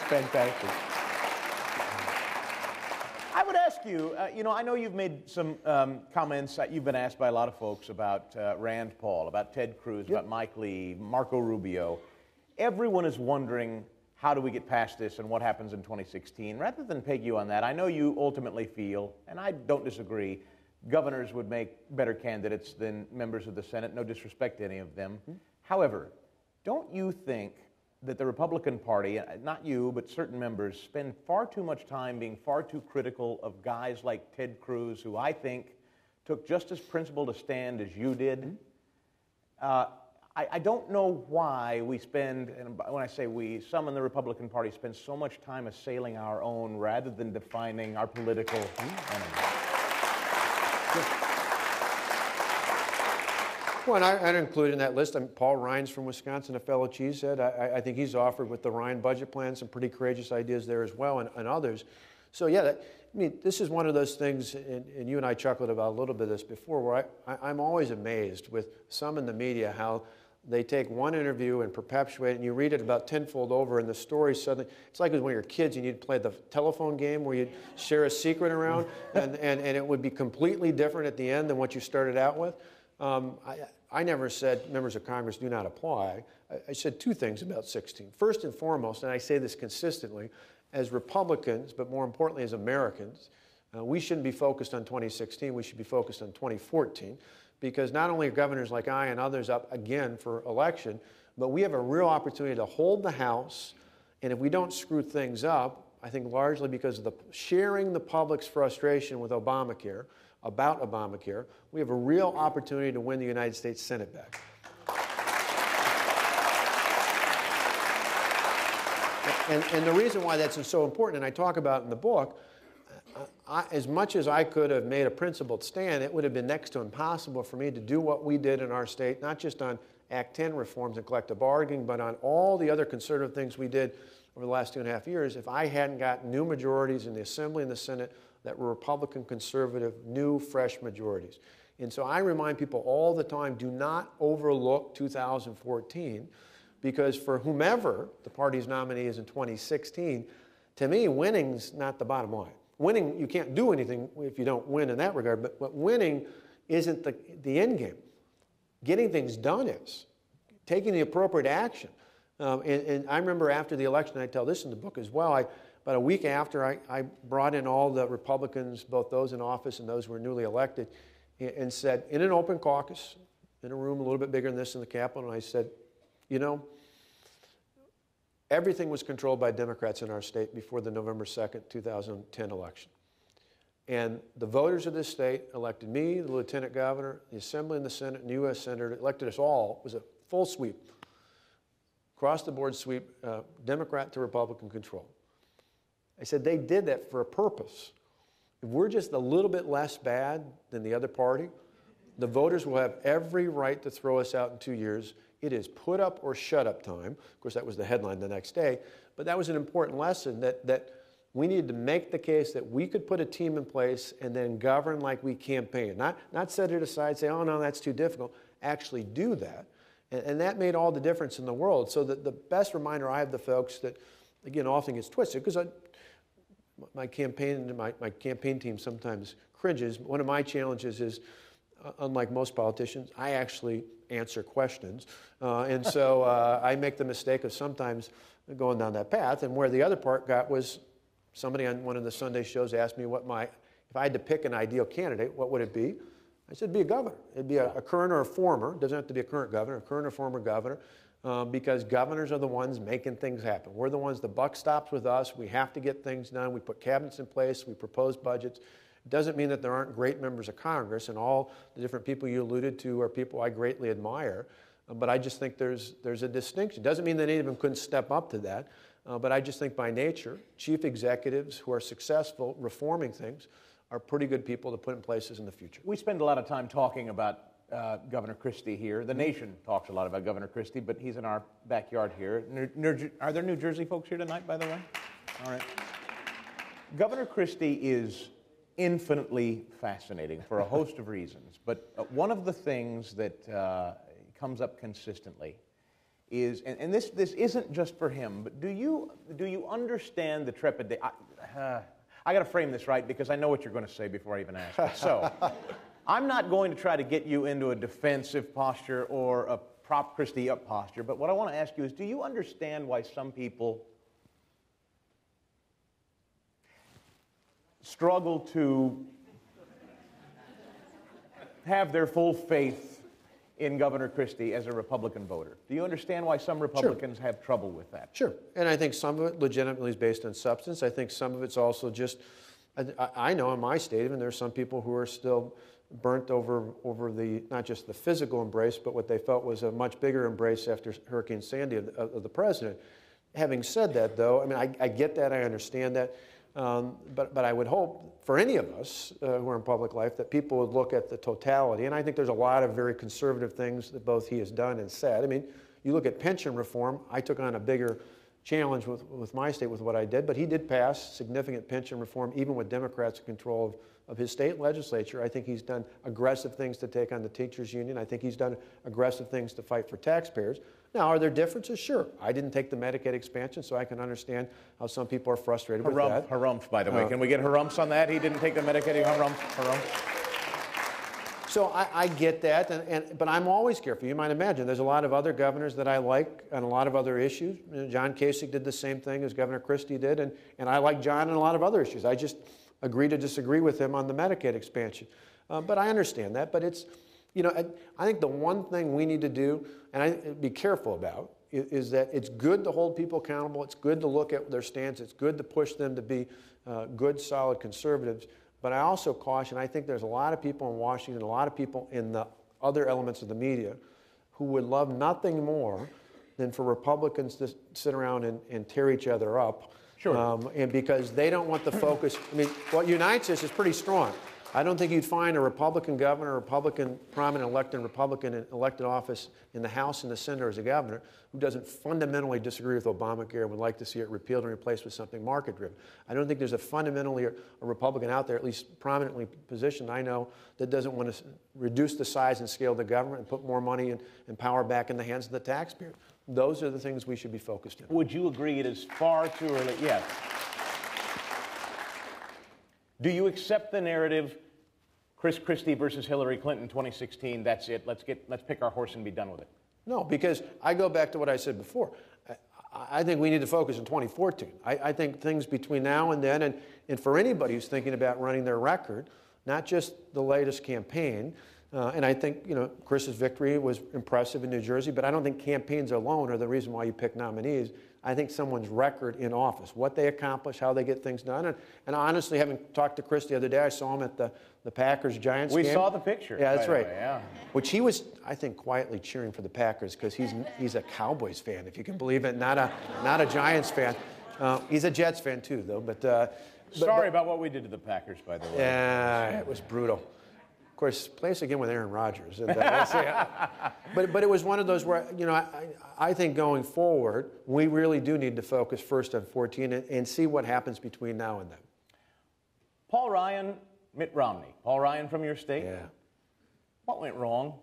fantastic. I would ask you, I know you've made some comments, you've been asked by a lot of folks about Rand Paul, about Ted Cruz, about Mike Lee, Marco Rubio. Everyone is wondering, how do we get past this and what happens in 2016? Rather than peg you on that, I know you ultimately feel, and I don't disagree, governors would make better candidates than members of the Senate, no disrespect to any of them. However, don't you think that the Republican Party, not you, but certain members, spend far too much time being far too critical of guys like Ted Cruz, who I think took just as principled a stand as you did? I don't know why we spend, and when I say we, some in the Republican Party spend so much time assailing our own rather than defining our political enemy. Well, and I'd include in that list, Paul Ryan's from Wisconsin, a fellow cheesehead. I think he's offered with the Ryan budget plan some pretty courageous ideas there as well, and others. So yeah, this is one of those things, and you and I chuckled about a little bit of this before, where I'm always amazed with some in the media how they take one interview and perpetuate it, and you read it about tenfold over, and the story suddenly, it's like when you're kids and you'd play the telephone game where you'd share a secret around, and it would be completely different at the end than what you started out with. I never said members of Congress do not apply. I said two things about 16. First and foremost, and I say this consistently, as Republicans, but more importantly as Americans, we shouldn't be focused on 2016, we should be focused on 2014, because not only are governors like I and others up again for election, but we have a real opportunity to hold the House, and if we don't screw things up, I think largely because of sharing the public's frustration with Obamacare, about Obamacare, we have a real opportunity to win the United States Senate back. And the reason why that's so important, and I talk about it in the book, as much as I could have made a principled stand, it would have been next to impossible for me to do what we did in our state, not just on Act 10 reforms and collective bargaining, but on all the other conservative things we did over the last 2.5 years, if I hadn't got new majorities in the Assembly and the Senate that were Republican, conservative, new, fresh majorities. And so I remind people all the time, do not overlook 2014, because for whomever the party's nominee is in 2016, to me, winning's not the bottom line. Winning, you can't do anything if you don't win in that regard, but winning isn't the end game. Getting things done is. Taking the appropriate action. And I remember after the election, I tell this in the book as well, about a week after, I brought in all the Republicans, both those in office and those who were newly elected, and said, in an open caucus, in a room a little bit bigger than this in the Capitol, and I said, everything was controlled by Democrats in our state before the November 2nd, 2010 election. And the voters of this state elected me, the lieutenant governor, the Assembly and the Senate, and the U.S. Senator, elected us all. It was a full sweep, across-the-board sweep, Democrat to Republican control. I said they did that for a purpose. If we're just a little bit less bad than the other party, the voters will have every right to throw us out in 2 years. It is put up or shut up time. Of course, that was the headline the next day. But that was an important lesson that we needed to make the case that we could put a team in place and then govern like we campaigned. Not set it aside, say, oh, no, that's too difficult. Actually do that. And that made all the difference in the world. So the best reminder I have the folks that, again, often gets twisted, because my campaign team sometimes cringes. One of my challenges is, unlike most politicians, I actually answer questions. And so I make the mistake of sometimes going down that path. And where the other part got was somebody on one of the Sunday shows asked me if I had to pick an ideal candidate, what would it be? I said, it'd be a governor. It'd be a current or a former. It doesn't have to be a current governor, a current or former governor, because governors are the ones making things happen. We're the ones, the buck stops with us. We have to get things done. We put cabinets in place. We propose budgets. It doesn't mean that there aren't great members of Congress, and all the different people you alluded to are people I greatly admire. But I just think there's a distinction. It doesn't mean that any of them couldn't step up to that. But I just think by nature, chief executives who are successful reforming things are pretty good people to put in places in the future. We spend a lot of time talking about Governor Christie here. The nation talks a lot about Governor Christie, but he's in our backyard here. Are there New Jersey folks here tonight, by the way? All right. Governor Christie is infinitely fascinating for a host of reasons, but one of the things that comes up consistently is, and this isn't just for him, but do you understand the trepidation? I got to frame this right because I know what you're going to say before I even ask it. So, I'm not going to try to get you into a defensive posture or a prop Christie up posture, but what I want to ask you is, do you understand why some people struggle to have their full faith in Governor Christie as a Republican voter? Do you understand why some Republicans have trouble with that? Sure. And I think some of it legitimately is based on substance. I think some of it's also just, I know in my state, even there's some people who are still burnt over the, not just the physical embrace, but what they felt was a much bigger embrace after Hurricane Sandy of the president. Having said that, though, I mean, I get that, I understand that. But I would hope for any of us who are in public life that people would look at the totality. And I think there's a lot of very conservative things that both he has done and said. I mean, you look at pension reform, I took on a bigger challenge with my state with what I did, but he did pass significant pension reform even with Democrats in control of his state legislature. I think he's done aggressive things to take on the teachers union. I think he's done aggressive things to fight for taxpayers. Now, are there differences? Sure. I didn't take the Medicaid expansion, so I can understand how some people are frustrated with that. Harumph, by the way. Can we get harumphs on that? He didn't take the Medicaid, harumph. So I get that, but I'm always careful. You might imagine there's a lot of other governors that I like on a lot of other issues. You know, John Kasich did the same thing as Governor Christie did, and I like John on a lot of other issues. I just agree to disagree with him on the Medicaid expansion. But I understand that, but it's, you know, I think the one thing we need to do, and I be careful about, is that it's good to hold people accountable. It's good to look at their stance. It's good to push them to be good, solid conservatives. But I also caution, I think there's a lot of people in Washington, a lot of people in the other elements of the media who would love nothing more than for Republicans to sit around and tear each other up. Sure. And because they don't want the focus. I mean, what unites us is pretty strong. I don't think you'd find a Republican governor, a Republican prominent elected Republican in elected office in the House and the Senate as a governor who doesn't fundamentally disagree with Obamacare and would like to see it repealed and replaced with something market-driven. I don't think there's a fundamentally a Republican out there, at least prominently positioned, I know, that doesn't want to reduce the size and scale of the government and put more money and power back in the hands of the taxpayer. Those are the things we should be focused on. Would you agree it is far too early? Yes. Do you accept the narrative, Chris Christie versus Hillary Clinton 2016, that's it, let's pick our horse and be done with it? No, because I go back to what I said before. I think we need to focus on 2014. I think things between now and then, and for anybody who's thinking about running their record, not just the latest campaign, and I think, you know, Chris's victory was impressive in New Jersey, but I don't think campaigns alone are the reason why you pick nominees. I think someone's record in office, what they accomplish, how they get things done. And honestly, having talked to Chris the other day, I saw him at the Packers-Giants game. We saw the picture. Yeah, that's right. Way, yeah. Which he was, I think, quietly cheering for the Packers because he's a Cowboys fan, if you can believe it, not a Giants fan. He's a Jets fan too, though. Sorry about what we did to the Packers, by the way. Yeah, it was brutal. Of course, play us again with Aaron Rodgers. And, but it was one of those where, you know, I think going forward, we really do need to focus first on 14 and see what happens between now and then. Paul Ryan, Mitt Romney. Paul Ryan from your state? Yeah. What went wrong?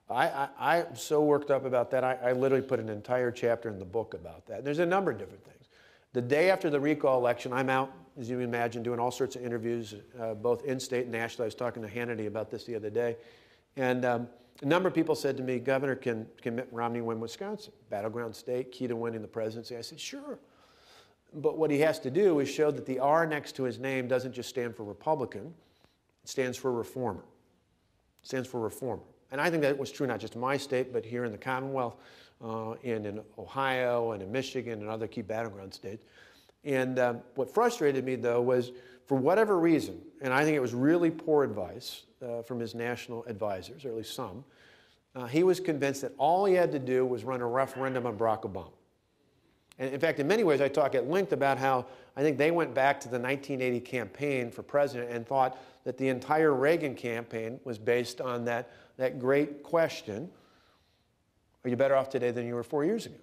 I'm so worked up about that. I literally put an entire chapter in the book about that. There's a number of different things. The day after the recall election, I'm out, as you imagine, doing all sorts of interviews, both in-state and nationally. I was talking to Hannity about this the other day. And a number of people said to me, Governor, can Mitt Romney win Wisconsin? Battleground state, key to winning the presidency. I said, sure. But what he has to do is show that the R next to his name doesn't just stand for Republican, it stands for reformer. It stands for reformer. And I think that was true not just in my state, but here in the Commonwealth, and in Ohio and in Michigan and other key battleground states. And what frustrated me, though, was for whatever reason, and I think it was really poor advice from his national advisors, or at least some, he was convinced that all he had to do was run a referendum on Barack Obama. And in fact, in many ways, I talk at length about how I think they went back to the 1980 campaign for president and thought that the entire Reagan campaign was based on that great question, are you better off today than you were 4 years ago?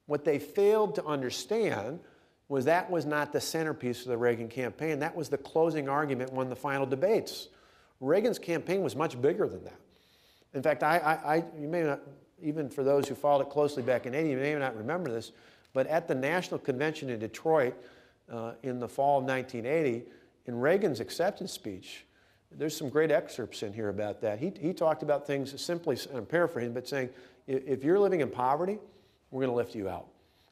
What they failed to understand was that was not the centerpiece of the Reagan campaign. That was the closing argument won the final debates. Reagan's campaign was much bigger than that. In fact, you may not, even for those who followed it closely back in 80, you may not remember this, but at the National Convention in Detroit in the fall of 1980, in Reagan's acceptance speech, there's some great excerpts in here about that. He talked about things simply, and I'm paraphrasing, but saying, if you're living in poverty, we're going to lift you out.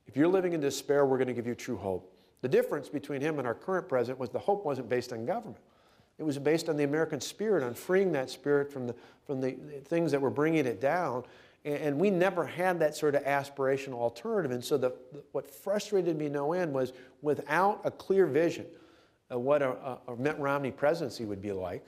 If you're living in despair, we're going to give you true hope. The difference between him and our current president was the hope wasn't based on government. It was based on the American spirit, on freeing that spirit from the things that were bringing it down. And we never had that sort of aspirational alternative. And so what frustrated me no end was without a clear vision of what a Mitt Romney presidency would be like,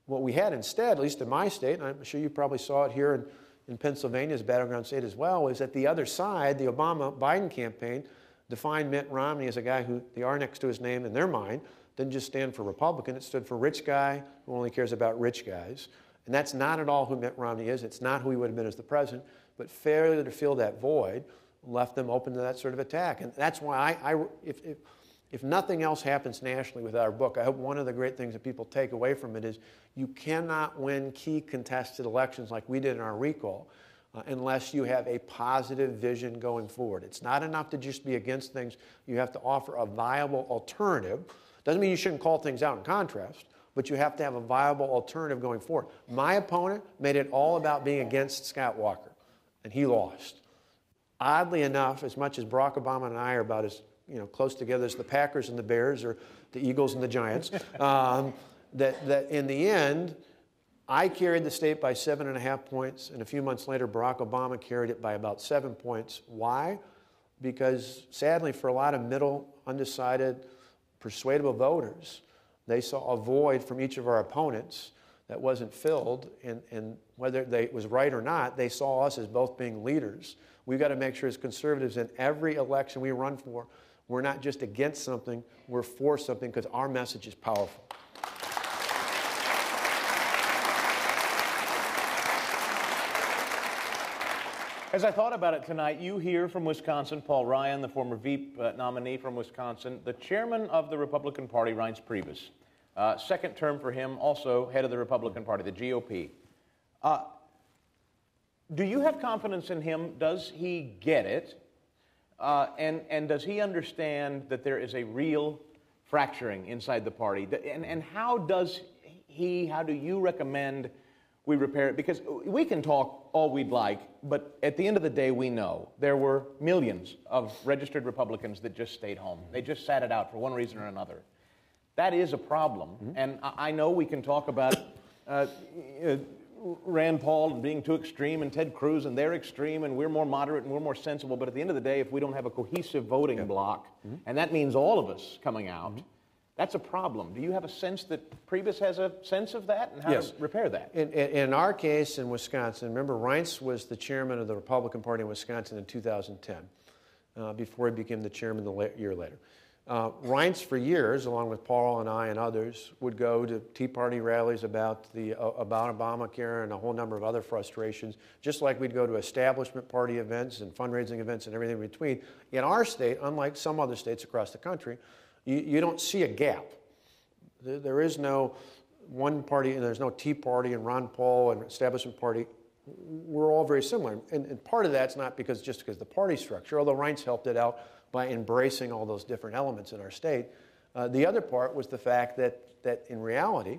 what we had instead, at least in my state, and I'm sure you probably saw it here in Pennsylvania's battleground state as well, is that the other side, the Obama-Biden campaign, defined Mitt Romney as a guy who, the R next to his name in their mind, didn't just stand for Republican, it stood for rich guy who only cares about rich guys. And that's not at all who Mitt Romney is. It's not who he would have been as the president. But failure to fill that void left them open to that sort of attack. And that's why if nothing else happens nationally with our book, I hope one of the great things that people take away from it is you cannot win key contested elections like we did in our recall unless you have a positive vision going forward. It's not enough to just be against things. You have to offer a viable alternative. Doesn't mean you shouldn't call things out in contrast, but you have to have a viable alternative going forward. My opponent made it all about being against Scott Walker, and he lost. Oddly enough, as much as Barack Obama and I are about as close together as the Packers and the Bears or the Eagles and the Giants, that in the end, I carried the state by 7.5 points, and a few months later, Barack Obama carried it by about 7 points. Why? Because sadly, for a lot of middle, undecided, persuadable voters, they saw a void from each of our opponents that wasn't filled, and whether it was right or not, they saw us as both being leaders. We've got to make sure as conservatives in every election we run for, we're not just against something, we're for something because our message is powerful. As I thought about it tonight, you hear from Wisconsin, Paul Ryan, the former Veep nominee from Wisconsin, the chairman of the Republican Party, Reince Priebus. Second term for him, also head of the Republican Party, the GOP. Do you have confidence in him? Does he get it? And does he understand that there is a real fracturing inside the party? And how do you recommend we repair it? Because we can talk all we'd like, but at the end of the day, we know there were millions of registered Republicans that just stayed home. They just sat it out for one reason or another. That is a problem. Mm-hmm. And I know we can talk about Rand Paul and being too extreme, and Ted Cruz and they're extreme, and we're more moderate and we're more sensible. But at the end of the day, if we don't have a cohesive voting bloc, and that means all of us coming out, that's a problem. Do you have a sense that Priebus has a sense of that and how to repair that? In our case in Wisconsin, remember Reince was the chairman of the Republican Party in Wisconsin in 2010, before he became the chairman a year later. Reince, for years, along with Paul and I and others, would go to Tea Party rallies about Obamacare and a whole number of other frustrations, just like we'd go to establishment party events and fundraising events and everything in between. In our state, unlike some other states across the country, you don't see a gap. There is no one party, and there's no Tea Party and Ron Paul and establishment party. We're all very similar. And part of that's not because the party structure, although Reince helped it out by embracing all those different elements in our state. The other part was the fact that in reality,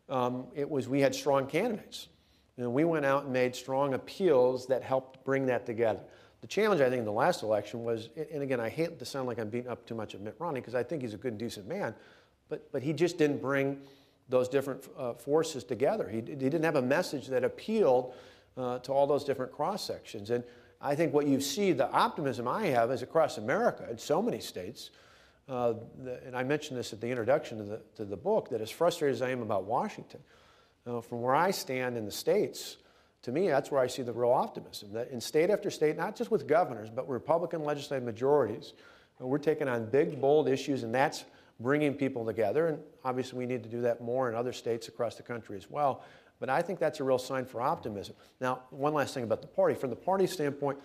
we had strong candidates. we went out and made strong appeals that helped bring that together. The challenge, I think, in the last election was, and again, I hate to sound like I'm beating up too much of Mitt Romney, because I think he's a good and decent man, but he just didn't bring those different forces together. He didn't have a message that appealed to all those different cross-sections. And I think what you see, the optimism I have is across America in so many states, and I mentioned this at the introduction to the book, that as frustrated as I am about Washington, from where I stand in the states, to me, that's where I see the real optimism, that in state after state, not just with governors, but Republican legislative majorities, we're taking on big, bold issues, and that's bringing people together. And obviously, we need to do that more in other states across the country as well. But I think that's a real sign for optimism. Now, one last thing about the party. From the party standpoint,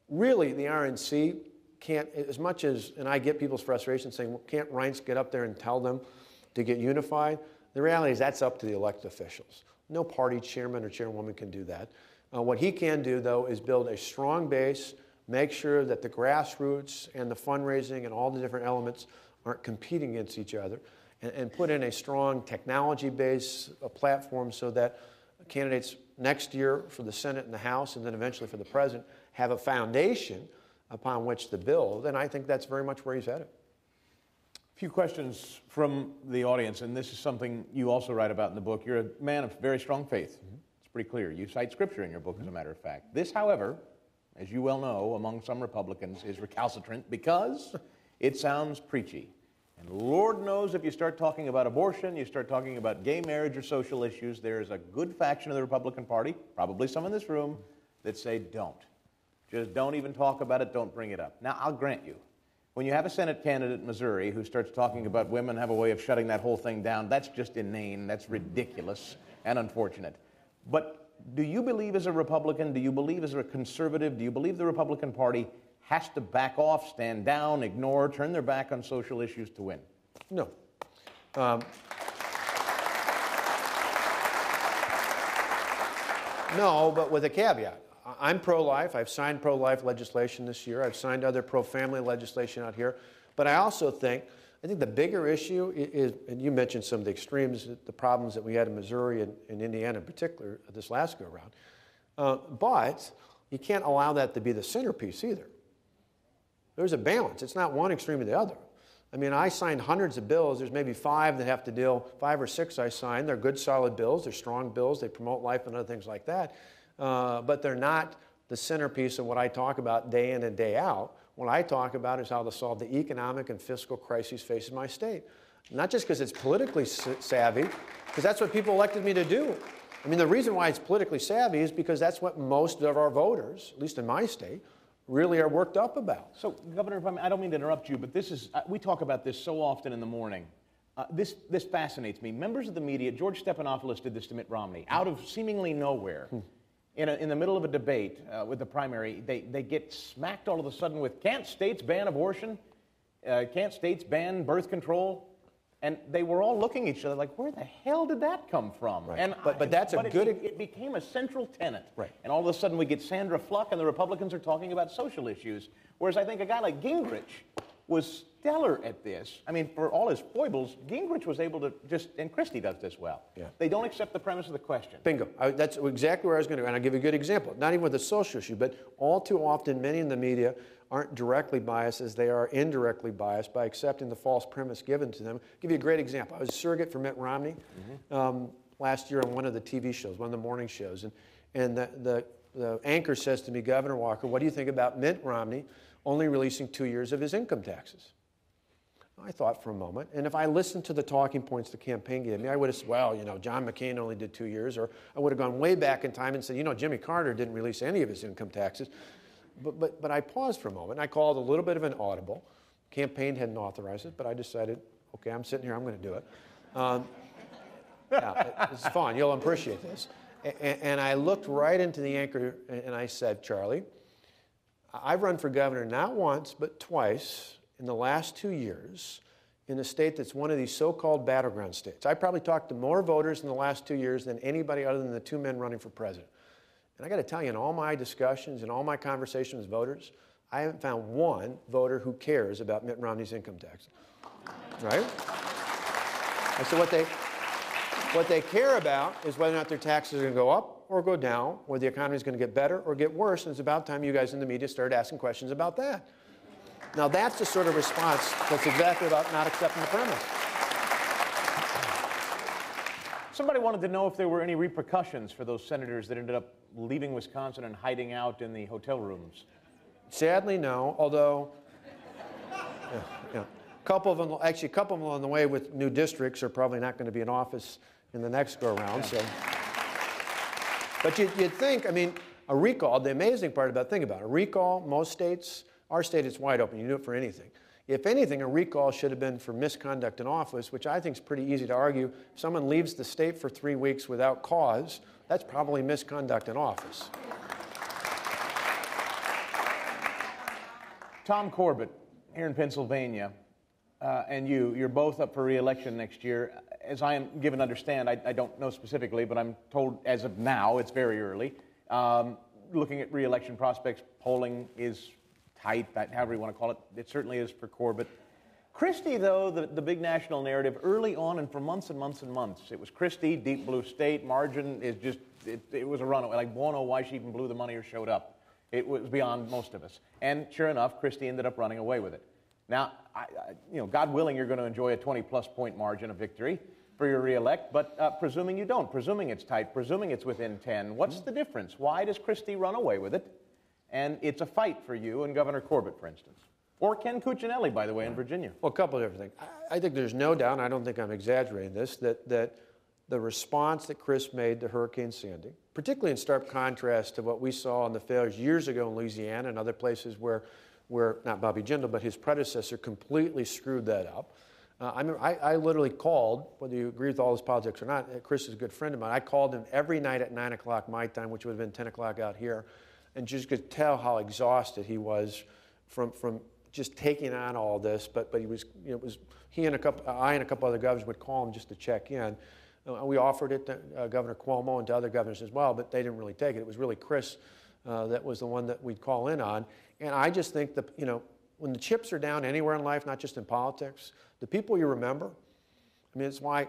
really, the RNC can't, as much as, and I get people's frustration saying, well, can't Reince get up there and tell them to get unified? The reality is that's up to the elected officials. No party chairman or chairwoman can do that. What he can do, though, is build a strong base, make sure that the grassroots and the fundraising and all the different elements aren't competing against each other, and put in a strong technology base, a platform, so that candidates next year for the Senate and the House, and then eventually for the President, have a foundation upon which to build. And I think that's very much where he's headed. A few questions from the audience, and this is something you also write about in the book. You're a man of very strong faith. It's pretty clear. You cite Scripture in your book, as a matter of fact. This, however, as you well know, among some Republicans, is recalcitrant because it sounds preachy. And Lord knows if you start talking about abortion, you start talking about gay marriage or social issues, there's a good faction of the Republican Party, probably some in this room, that say don't. Just don't even talk about it, don't bring it up. Now, I'll grant you, when you have a Senate candidate in Missouri who starts talking about women have a way of shutting that whole thing down, that's just inane, that's ridiculous and unfortunate. But do you believe as a Republican, do you believe as a conservative, do you believe the Republican Party has to back off, stand down, ignore, turn their back on social issues to win? No. No, but with a caveat. I'm pro-life. I've signed pro-life legislation this year. I've signed other pro-family legislation out here. But I also think the bigger issue is, and you mentioned some of the extremes, the problems that we had in Missouri and Indiana in particular this last go-around. But you can't allow that to be the centerpiece either. There's a balance. It's not one extreme or the other. I mean, I signed hundreds of bills. There's maybe 5 that have to deal, 5 or 6 I signed. They're good, solid bills. They're strong bills. They promote life and other things like that. But they're not the centerpiece of what I talk about day in and day out. What I talk about is how to solve the economic and fiscal crises facing my state. Not just because it's politically savvy, because that's what people elected me to do. I mean, the reason why it's politically savvy is because that's what most of our voters, at least in my state, really are worked up about. So, Governor, I don't mean to interrupt you, but this is, we talk about this so often in the morning. This fascinates me. Members of the media, George Stephanopoulos did this to Mitt Romney, out of seemingly nowhere. In the middle of a debate with the primary, they get smacked all of a sudden with, can't states ban abortion? Can't states ban birth control? And they were all looking at each other like, where the hell did that come from? Right. And but that's a good... It became a central tenet. Right. And all of a sudden we get Sandra Fluck and the Republicans are talking about social issues. Whereas I think a guy like Gingrich was stellar at this. I mean, for all his foibles, Gingrich was able to just, and Christie does this well. Yeah. They don't accept the premise of the question. Bingo. That's exactly where I was going to go. And I'll give you a good example. Not even with the social issue, but all too often, many in the media aren't directly biased as they are indirectly biased by accepting the false premise given to them. I'll give you a great example. I was a surrogate for Mitt Romney last year on one of the TV shows, one of the morning shows. And the anchor says to me, Governor Walker, what do you think about Mitt Romney only releasing 2 years of his income taxes? I thought for a moment, and if I listened to the talking points the campaign gave me, I would have said, well, John McCain only did 2 years, or I would have gone way back in time and said, Jimmy Carter didn't release any of his income taxes. But I paused for a moment. I called a little bit of an audible. Campaign hadn't authorized it, but I decided, okay, I'm sitting here, I'm going to do it. Yeah, it's fun. You'll appreciate this. And I looked right into the anchor, and I said, Charlie, I've run for governor not once, but twice in the last 2 years in a state that's one of these so-called battleground states. I probably talked to more voters in the last 2 years than anybody other than the 2 men running for president. And I got to tell you, in all my discussions and all my conversations with voters, I haven't found one voter who cares about Mitt Romney's income tax. Right? And so what they care about is whether or not their taxes are going to go up or go down, or the economy is going to get better or get worse, and it's about time you guys in the media started asking questions about that. Now, that's the sort of response that's exactly about not accepting the premise. Somebody wanted to know if there were any repercussions for those senators that ended up leaving Wisconsin and hiding out in the hotel rooms. Sadly, no, although a couple of them, actually a couple of them on the way with new districts are probably not going to be in office in the next go-around. So. But you'd think, I mean, a recall, the amazing part about, think about it, a recall, most states, our state is wide open, you do it for anything. If anything, a recall should have been for misconduct in office, which I think is pretty easy to argue. If someone leaves the state for 3 weeks without cause, that's probably misconduct in office. Tom Corbett, here in Pennsylvania, and you're both up for re-election next year. As I am given to understand, I don't know specifically, but I'm told as of now, it's very early. Looking at re-election prospects, polling is tight, however you want to call it. It certainly is for Corbett. Christie, though, the big national narrative, early on and for months and months and months, it was Christie, deep blue state, margin is just, it was a runaway. Like, won't know why she even blew the money or showed up. It was beyond most of us. And sure enough, Christie ended up running away with it. Now, God willing, you're going to enjoy a 20-plus point margin of victory for your re-elect, but presuming you don't, presuming it's tight, presuming it's within 10, what's the difference? Why does Christie run away with it? And it's a fight for you and Governor Corbett, for instance. Or Ken Cuccinelli, by the way, in Virginia. Well, a couple of different things. I think there's no doubt, and I don't think I'm exaggerating this, that the response that Chris made to Hurricane Sandy, particularly in stark contrast to what we saw in the failures years ago in Louisiana and other places where not Bobby Jindal, but his predecessor completely screwed that up. I literally called, whether you agree with all his politics or not, Chris is a good friend of mine. I called him every night at 9 o'clock my time, which would have been 10 o'clock out here, and just could tell how exhausted he was from just taking on all this. But he was, I and a couple other governors would call him just to check in. We offered it to Governor Cuomo and to other governors as well, but they didn't really take it. It was really Chris that was the one that we'd call in on. And I just think that, when the chips are down anywhere in life, not just in politics, the people you remember, I mean, it's why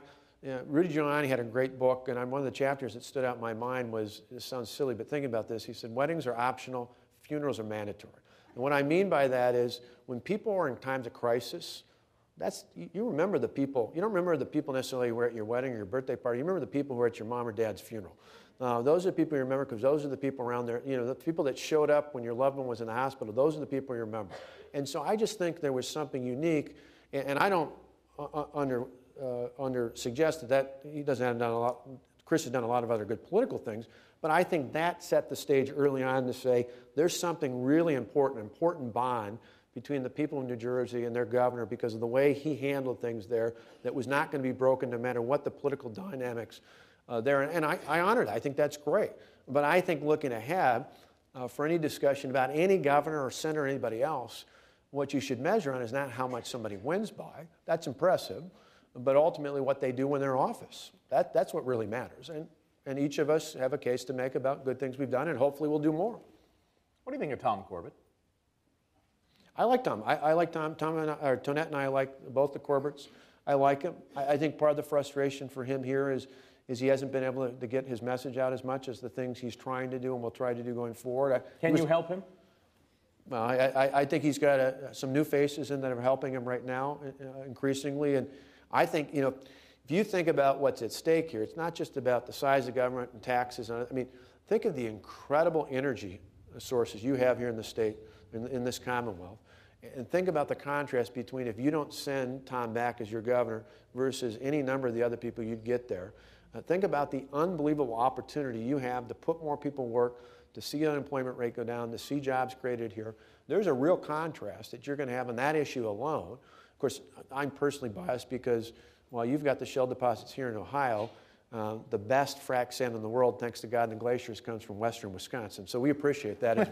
Rudy Giuliani had a great book, and one of the chapters that stood out in my mind was, this sounds silly, but thinking about this, he said, weddings are optional, funerals are mandatory. And what I mean by that is, when people are in times of crisis, you remember the people. You don't remember the people necessarily who were at your wedding or your birthday party. You remember the people who were at your mom or dad's funeral. Those are the people you remember because those are the people around there. The people that showed up when your loved one was in the hospital, those are the people you remember. And so I just think there was something unique, and I don't suggest that he doesn't have done a lot. Chris has done a lot of other good political things, but I think that set the stage early on to say there's something really important bond between the people of New Jersey and their governor because of the way he handled things there that was not going to be broken no matter what the political dynamics there. And I honor it. I think that's great. But I think looking ahead, for any discussion about any governor or senator or anybody else, what you should measure on is not how much somebody wins by. That's impressive. But ultimately what they do when they're in office. That's what really matters. And each of us have a case to make about good things we've done, and hopefully we'll do more. What do you think of Tom Corbett? I like Tom. I like Tom. Tonette and I like both the Corbetts. I like him. I think part of the frustration for him here is he hasn't been able to get his message out as much as the things he's trying to do and will try to do going forward. Can you help him? Well, I think he's got some new faces in that are helping him right now increasingly. And I think, if you think about what's at stake here, it's not just about the size of government and taxes. I mean, think of the incredible energy sources you have here in the state, in this Commonwealth. And think about the contrast between if you don't send Tom back as your governor versus any number of the other people you'd get there. Think about the unbelievable opportunity you have to put more people to work, to see the unemployment rate go down, to see jobs created here. There's a real contrast that you're going to have on that issue alone. Of course, I'm personally biased because while you've got the shell deposits here in Ohio, the best frac sand in the world, thanks to God and the glaciers, comes from western Wisconsin. So we appreciate that as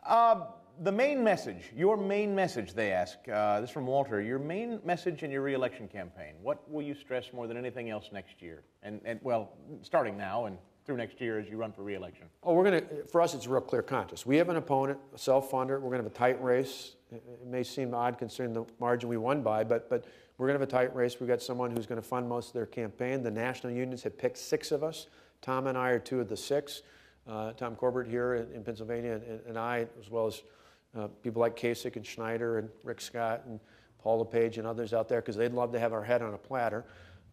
well. The main message, your main message, they ask, this is from Walter, your main message in your re-election campaign, what will you stress more than anything else next year? And well, starting now and through next year as you run for re-election. Oh, for us, it's a real clear contest. We have an opponent, a self-funder. We're going to have a tight race. It may seem odd considering the margin we won by, but we're going to have a tight race. We've got someone who's going to fund most of their campaign. The national unions have picked 6 of us Tom and I are 2 of the 6. Tom Corbett here in Pennsylvania, and I, as well as people like Kasich and Schneider and Rick Scott and Paul LePage and others out there, because they'd love to have our head on a platter.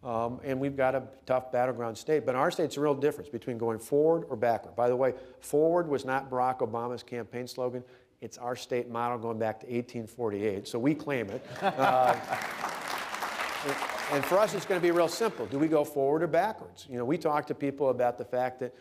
And we've got a tough battleground state. But in our state's a real difference between going forward or backward. By the way, forward was not Barack Obama's campaign slogan. It's our state motto going back to 1848, so we claim it. And for us, it's going to be real simple. Do we go forward or backwards? You know, we talk to people about the fact that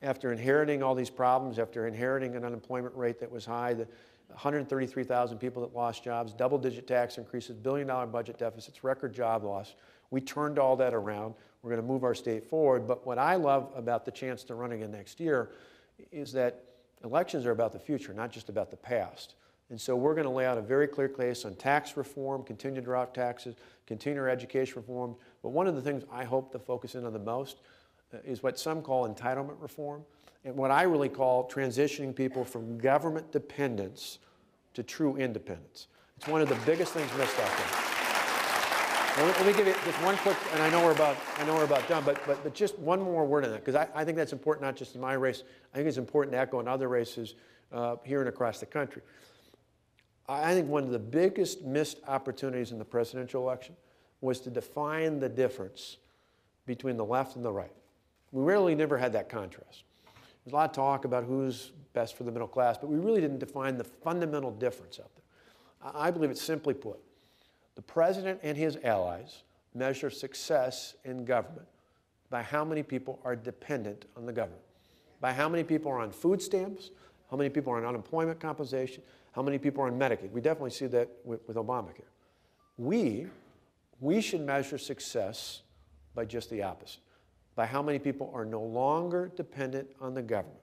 after inheriting all these problems, after inheriting an unemployment rate that was high, the 133,000 people that lost jobs, double-digit tax increases, billion-dollar budget deficits, record job loss, we turned all that around. We're going to move our state forward. But what I love about the chance to run again next year is that elections are about the future, not just about the past. And so we're going to lay out a very clear case on tax reform, continue to drop taxes, continue our education reform. But one of the things I hope to focus in on the most is what some call entitlement reform, and what I really call transitioning people from government dependence to true independence. It's one of the biggest things missed out there. Let me give you just one quick, and I know we're about done, but just one more word on that, because I think that's important not just in my race. I think it's important to echo in other races here and across the country. I think one of the biggest missed opportunities in the presidential election was to define the difference between the left and the right. We really never had that contrast. There's a lot of talk about who's best for the middle class, but we really didn't define the fundamental difference out there. I believe it's simply put, the president and his allies measure success in government by how many people are dependent on the government, by how many people are on food stamps, how many people are on unemployment compensation, how many people are on Medicaid. We definitely see that with Obamacare. We should measure success by just the opposite, by how many people are no longer dependent on the government.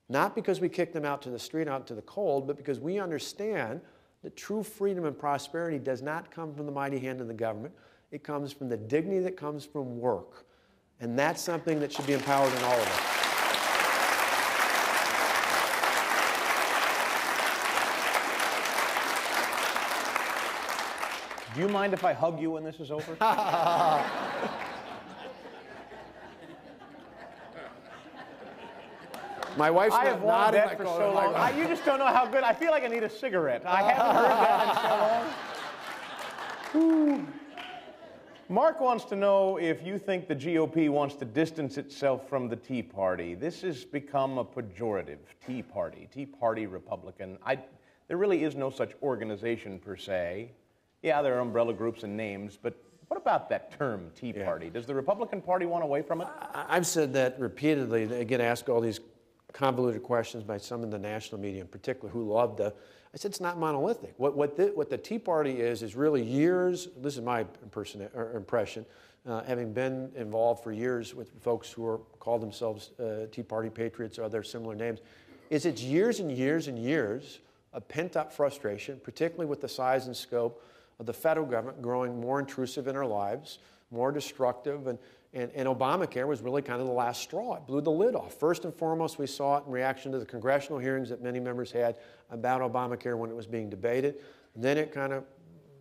Not because we kick them out to the street, out to the cold, but because we understand that true freedom and prosperity does not come from the mighty hand of the government. It comes from the dignity that comes from work. And that's something that should be empowered in all of us. Do you mind if I hug you when this is over? My wife's I have wanted that for so long. You just don't know how good. I feel like I need a cigarette. I haven't heard that in so long. Mark wants to know if you think the GOP wants to distance itself from the Tea Party. This has become a pejorative, Tea Party Republican. There really is no such organization per se. Yeah, there are umbrella groups and names, but what about that term, Tea Party? Does the Republican Party want away from it? I've said that repeatedly. They get asked all these convoluted questions by some in the national media in particular who love to. I said it's not monolithic. What the Tea Party is really years, this is my impression, having been involved for years with folks who call themselves Tea Party patriots or other similar names, is it's years and years and years of pent-up frustration, particularly with the size and scope of the federal government growing more intrusive in our lives, more destructive, and Obamacare was really kind of the last straw. It blew the lid off. First and foremost, we saw it in reaction to the congressional hearings that many members had about Obamacare when it was being debated. And then it kind of,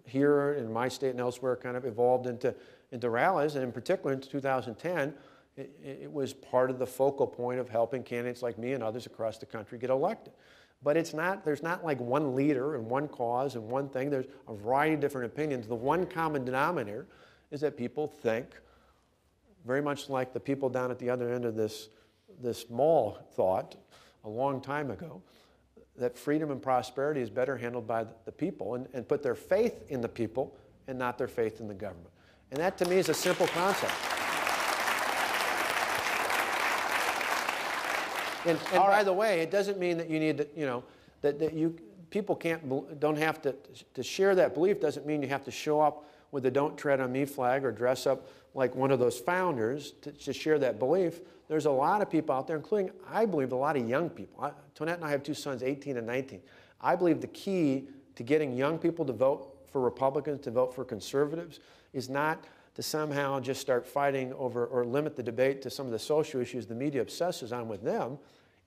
here in my state and elsewhere, kind of evolved into rallies, and in particular in 2010, it was part of the focal point of helping candidates like me and others across the country get elected. But there's not like one leader and one cause and one thing. There's a variety of different opinions. The one common denominator is that people think, very much like the people down at the other end of this mall thought a long time ago, that freedom and prosperity is better handled by the people and put their faith in the people and not their faith in the government. And that to me is a simple concept. And by the way, it doesn't mean that you need to, people don't have to share that belief. Doesn't mean you have to show up with a "Don't Tread on Me" flag or dress up like one of those founders to share that belief. There's a lot of people out there, including, I believe, a lot of young people. Tonette and I have 2 sons, 18 and 19. I believe the key to getting young people to vote for Republicans, to vote for conservatives, is not to somehow just start fighting over or limit the debate to some of the social issues the media obsesses on with them.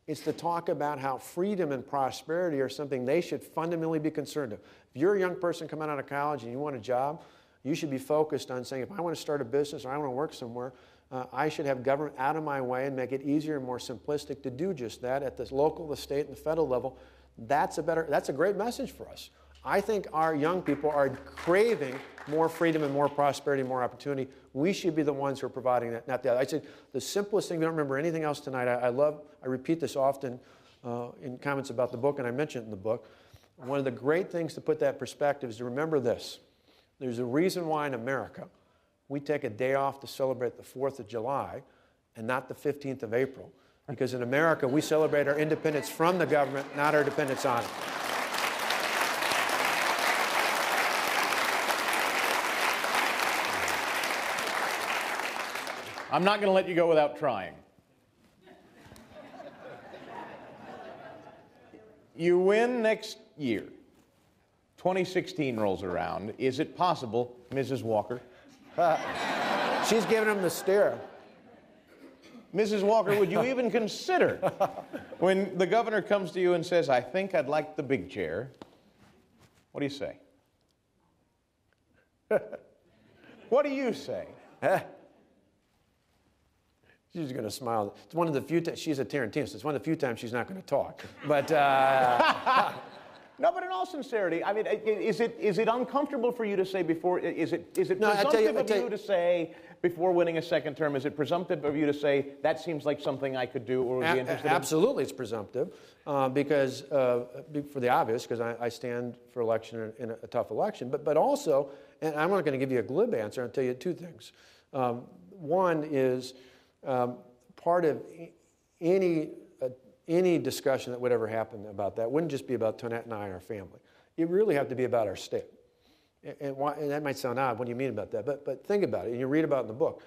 It's to talk about how freedom and prosperity are something they should fundamentally be concerned with. If you're a young person coming out of college and you want a job, you should be focused on saying, if I want to start a business or I want to work somewhere, I should have government out of my way and make it easier and more simplistic to do just that at the local, the state, and the federal level. That's a great message for us. I think our young people are craving more freedom and more prosperity and more opportunity. We should be the ones who are providing that, not the other. I said the simplest thing, we don't remember anything else tonight. I repeat this often in comments about the book, and I mention it in the book. One of the great things to put that perspective is to remember this. There's a reason why in America we take a day off to celebrate the 4th of July and not the 15th of April. Because in America, we celebrate our independence from the government, not our dependence on it. I'm not going to let you go without trying. You win next year. 2016 rolls around. Is it possible, Mrs. Walker? She's giving him the stare. Mrs. Walker, would you even consider when the governor comes to you and says, I think I'd like the big chair? What do you say? What do you say? She's going to smile. It's one of the few times, she's a Tarantino, so it's one of the few times she's not going to talk. But, no, but in all sincerity, I mean, is it uncomfortable for you to say before, is it No, presumptive of you to say before winning a second term, is it presumptive of you to say, that seems like something I could do or would be interested in? Absolutely, it's presumptive, because, for the obvious, because I stand for election in a tough election, but also, and I'm not going to give you a glib answer, I'll tell you two things. One is, part of any discussion that would ever happen about that wouldn't just be about Tonette and I and our family. It really have to be about our state. And that might sound odd, what do you mean about that? But think about it, and you read about it in the book.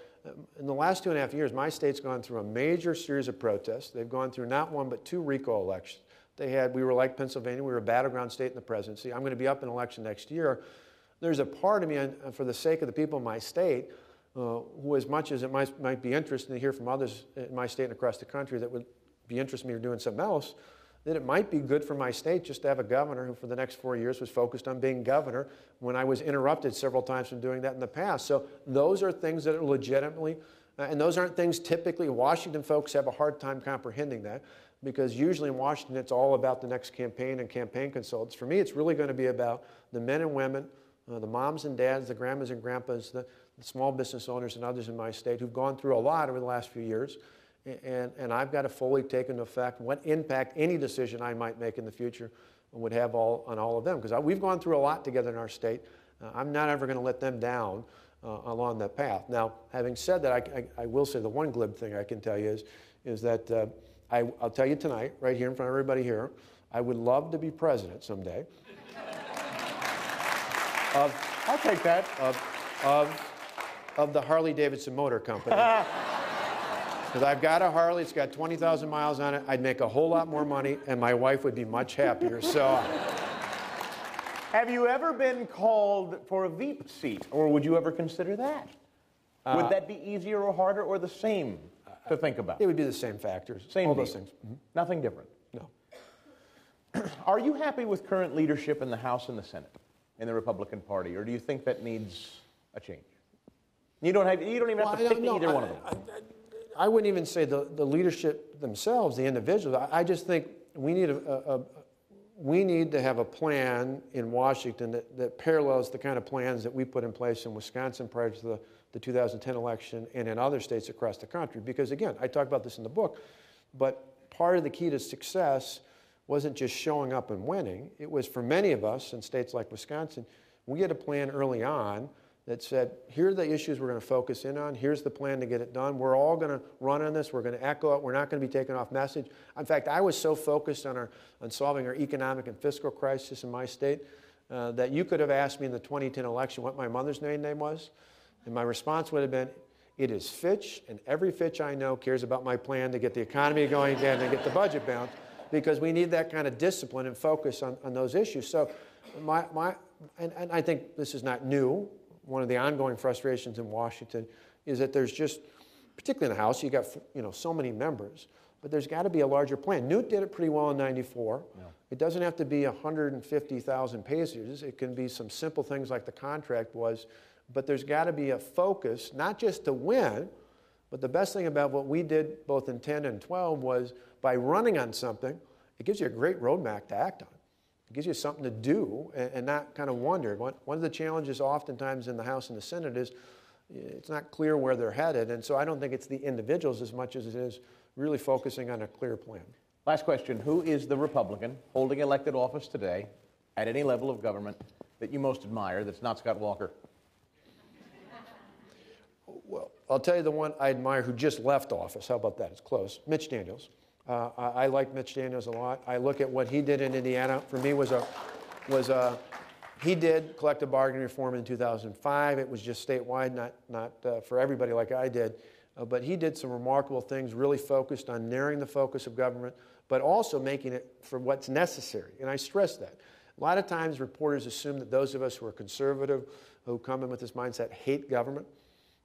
In the last 2.5 years, my state's gone through a major series of protests. They've gone through not one but two recall elections. We were like Pennsylvania, we were a battleground state in the presidency. I'm going to be up in election next year. There's a part of me, for the sake of the people in my state, who, as much as it might be interesting to hear from others in my state and across the country that would be interested in me doing something else, that it might be good for my state just to have a governor who for the next 4 years was focused on being governor when I was interrupted several times from doing that in the past. So those are things that are legitimately, and those aren't things typically, Washington folks have a hard time comprehending that, because usually in Washington it's all about the next campaign and campaign consultants. For me, it's really going to be about the men and women, the moms and dads, the grandmas and grandpas, the small business owners and others in my state who've gone through a lot over the last few years. And I've got to fully take into effect what impact any decision I might make in the future would have on all of them. Because we've gone through a lot together in our state. I'm not ever going to let them down along that path. Now, having said that, I will say the one glib thing I can tell you is that I'll tell you tonight, right here in front of everybody here, I would love to be president someday. I'll take that. Of the Harley-Davidson Motor Company. Because I've got a Harley, it's got 20,000 miles on it, I'd make a whole lot more money, and my wife would be much happier, so. Have you ever been called for a Veep seat, or would you ever consider that? Would that be easier or harder, or the same to think about? It would be the same factors, same all deal. those things. Mm-hmm. Nothing different? No. Are you happy with current leadership in the House and the Senate, in the Republican Party, or do you think that needs a change? You don't even have to pick either one of them. I wouldn't even say the leadership themselves, the individuals. I just think we need to have a plan in Washington that parallels the kind of plans that we put in place in Wisconsin prior to the 2010 election and in other states across the country. Because again, I talk about this in the book, but part of the key to success wasn't just showing up and winning. It was for many of us in states like Wisconsin, we had a plan early on that said, here are the issues we're going to focus in on. Here's the plan to get it done. We're all going to run on this. We're going to echo it. We're not going to be taken off message. In fact, I was so focused on solving our economic and fiscal crisis in my state that you could have asked me in the 2010 election what my mother's name was, and my response would have been, it is Fitch, and every Fitch I know cares about my plan to get the economy going again and get the budget balanced, because we need that kind of discipline and focus on those issues. So and I think this is not new. One of the ongoing frustrations in Washington is that there's just, particularly in the House, you got so many members, but there's got to be a larger plan. Newt did it pretty well in '94. Yeah. It doesn't have to be 150,000 pages. It can be some simple things like the contract was, but there's got to be a focus, not just to win, But the best thing about what we did both in 10 and 12 was by running on something, it gives you a great roadmap to act on. It gives you something to do and not kind of wonder. One of the challenges oftentimes in the House and the Senate is it's not clear where they're headed. And so I don't think it's the individuals as much as it is really focusing on a clear plan. Last question. Who is the Republican holding elected office today at any level of government that you most admire that's not Scott Walker? Well, I'll tell you the one I admire who just left office. How about that? It's close. Mitch Daniels. I like Mitch Daniels a lot. I look at what he did in Indiana. For me, he did collective bargaining reform in 2005. It was just statewide, not for everybody like I did. But he did some remarkable things, really focused on narrowing the focus of government, but also making it for what's necessary. And I stress that. A lot of times reporters assume that those of us who are conservative, who come in with this mindset, hate government.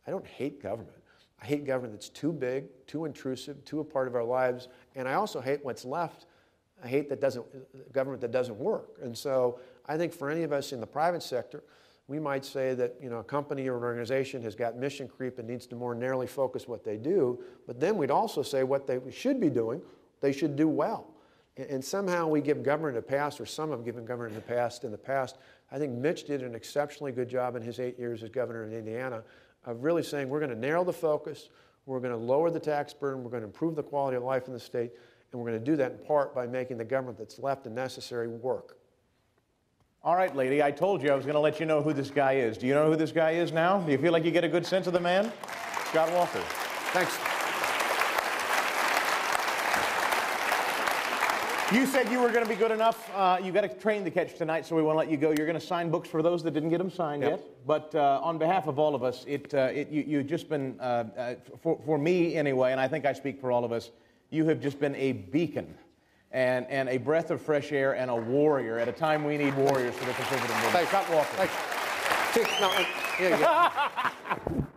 I don't hate government. I hate government that's too big, too intrusive, too a part of our lives, and I also hate what's left. I hate government that doesn't work. And so I think for any of us in the private sector, we might say that a company or an organization has got mission creep and needs to more narrowly focus what they do, but then we'd also say what they should be doing, they should do well. And somehow we give government a pass, or some have given government a pass in the past. I think Mitch did an exceptionally good job in his 8 years as governor in Indiana of really saying we're going to narrow the focus, we're going to lower the tax burden, we're going to improve the quality of life in the state, and we're going to do that in part by making the government that's left and necessary work. All right, lady, I told you I was going to let you know who this guy is. Do you know who this guy is now? Do you feel like you get a good sense of the man? Scott Walker. Thanks. You said you were going to be good enough. You got a train to catch tonight, so we want to let you go. You're going to sign books for those that didn't get them signed yet. But on behalf of all of us, you've just been, for me anyway, and I think I speak for all of us, you have just been a beacon and a breath of fresh air and a warrior at a time we need warriors for the conservative movement. Thanks. Scott Walker. Thanks. See, no, here you go.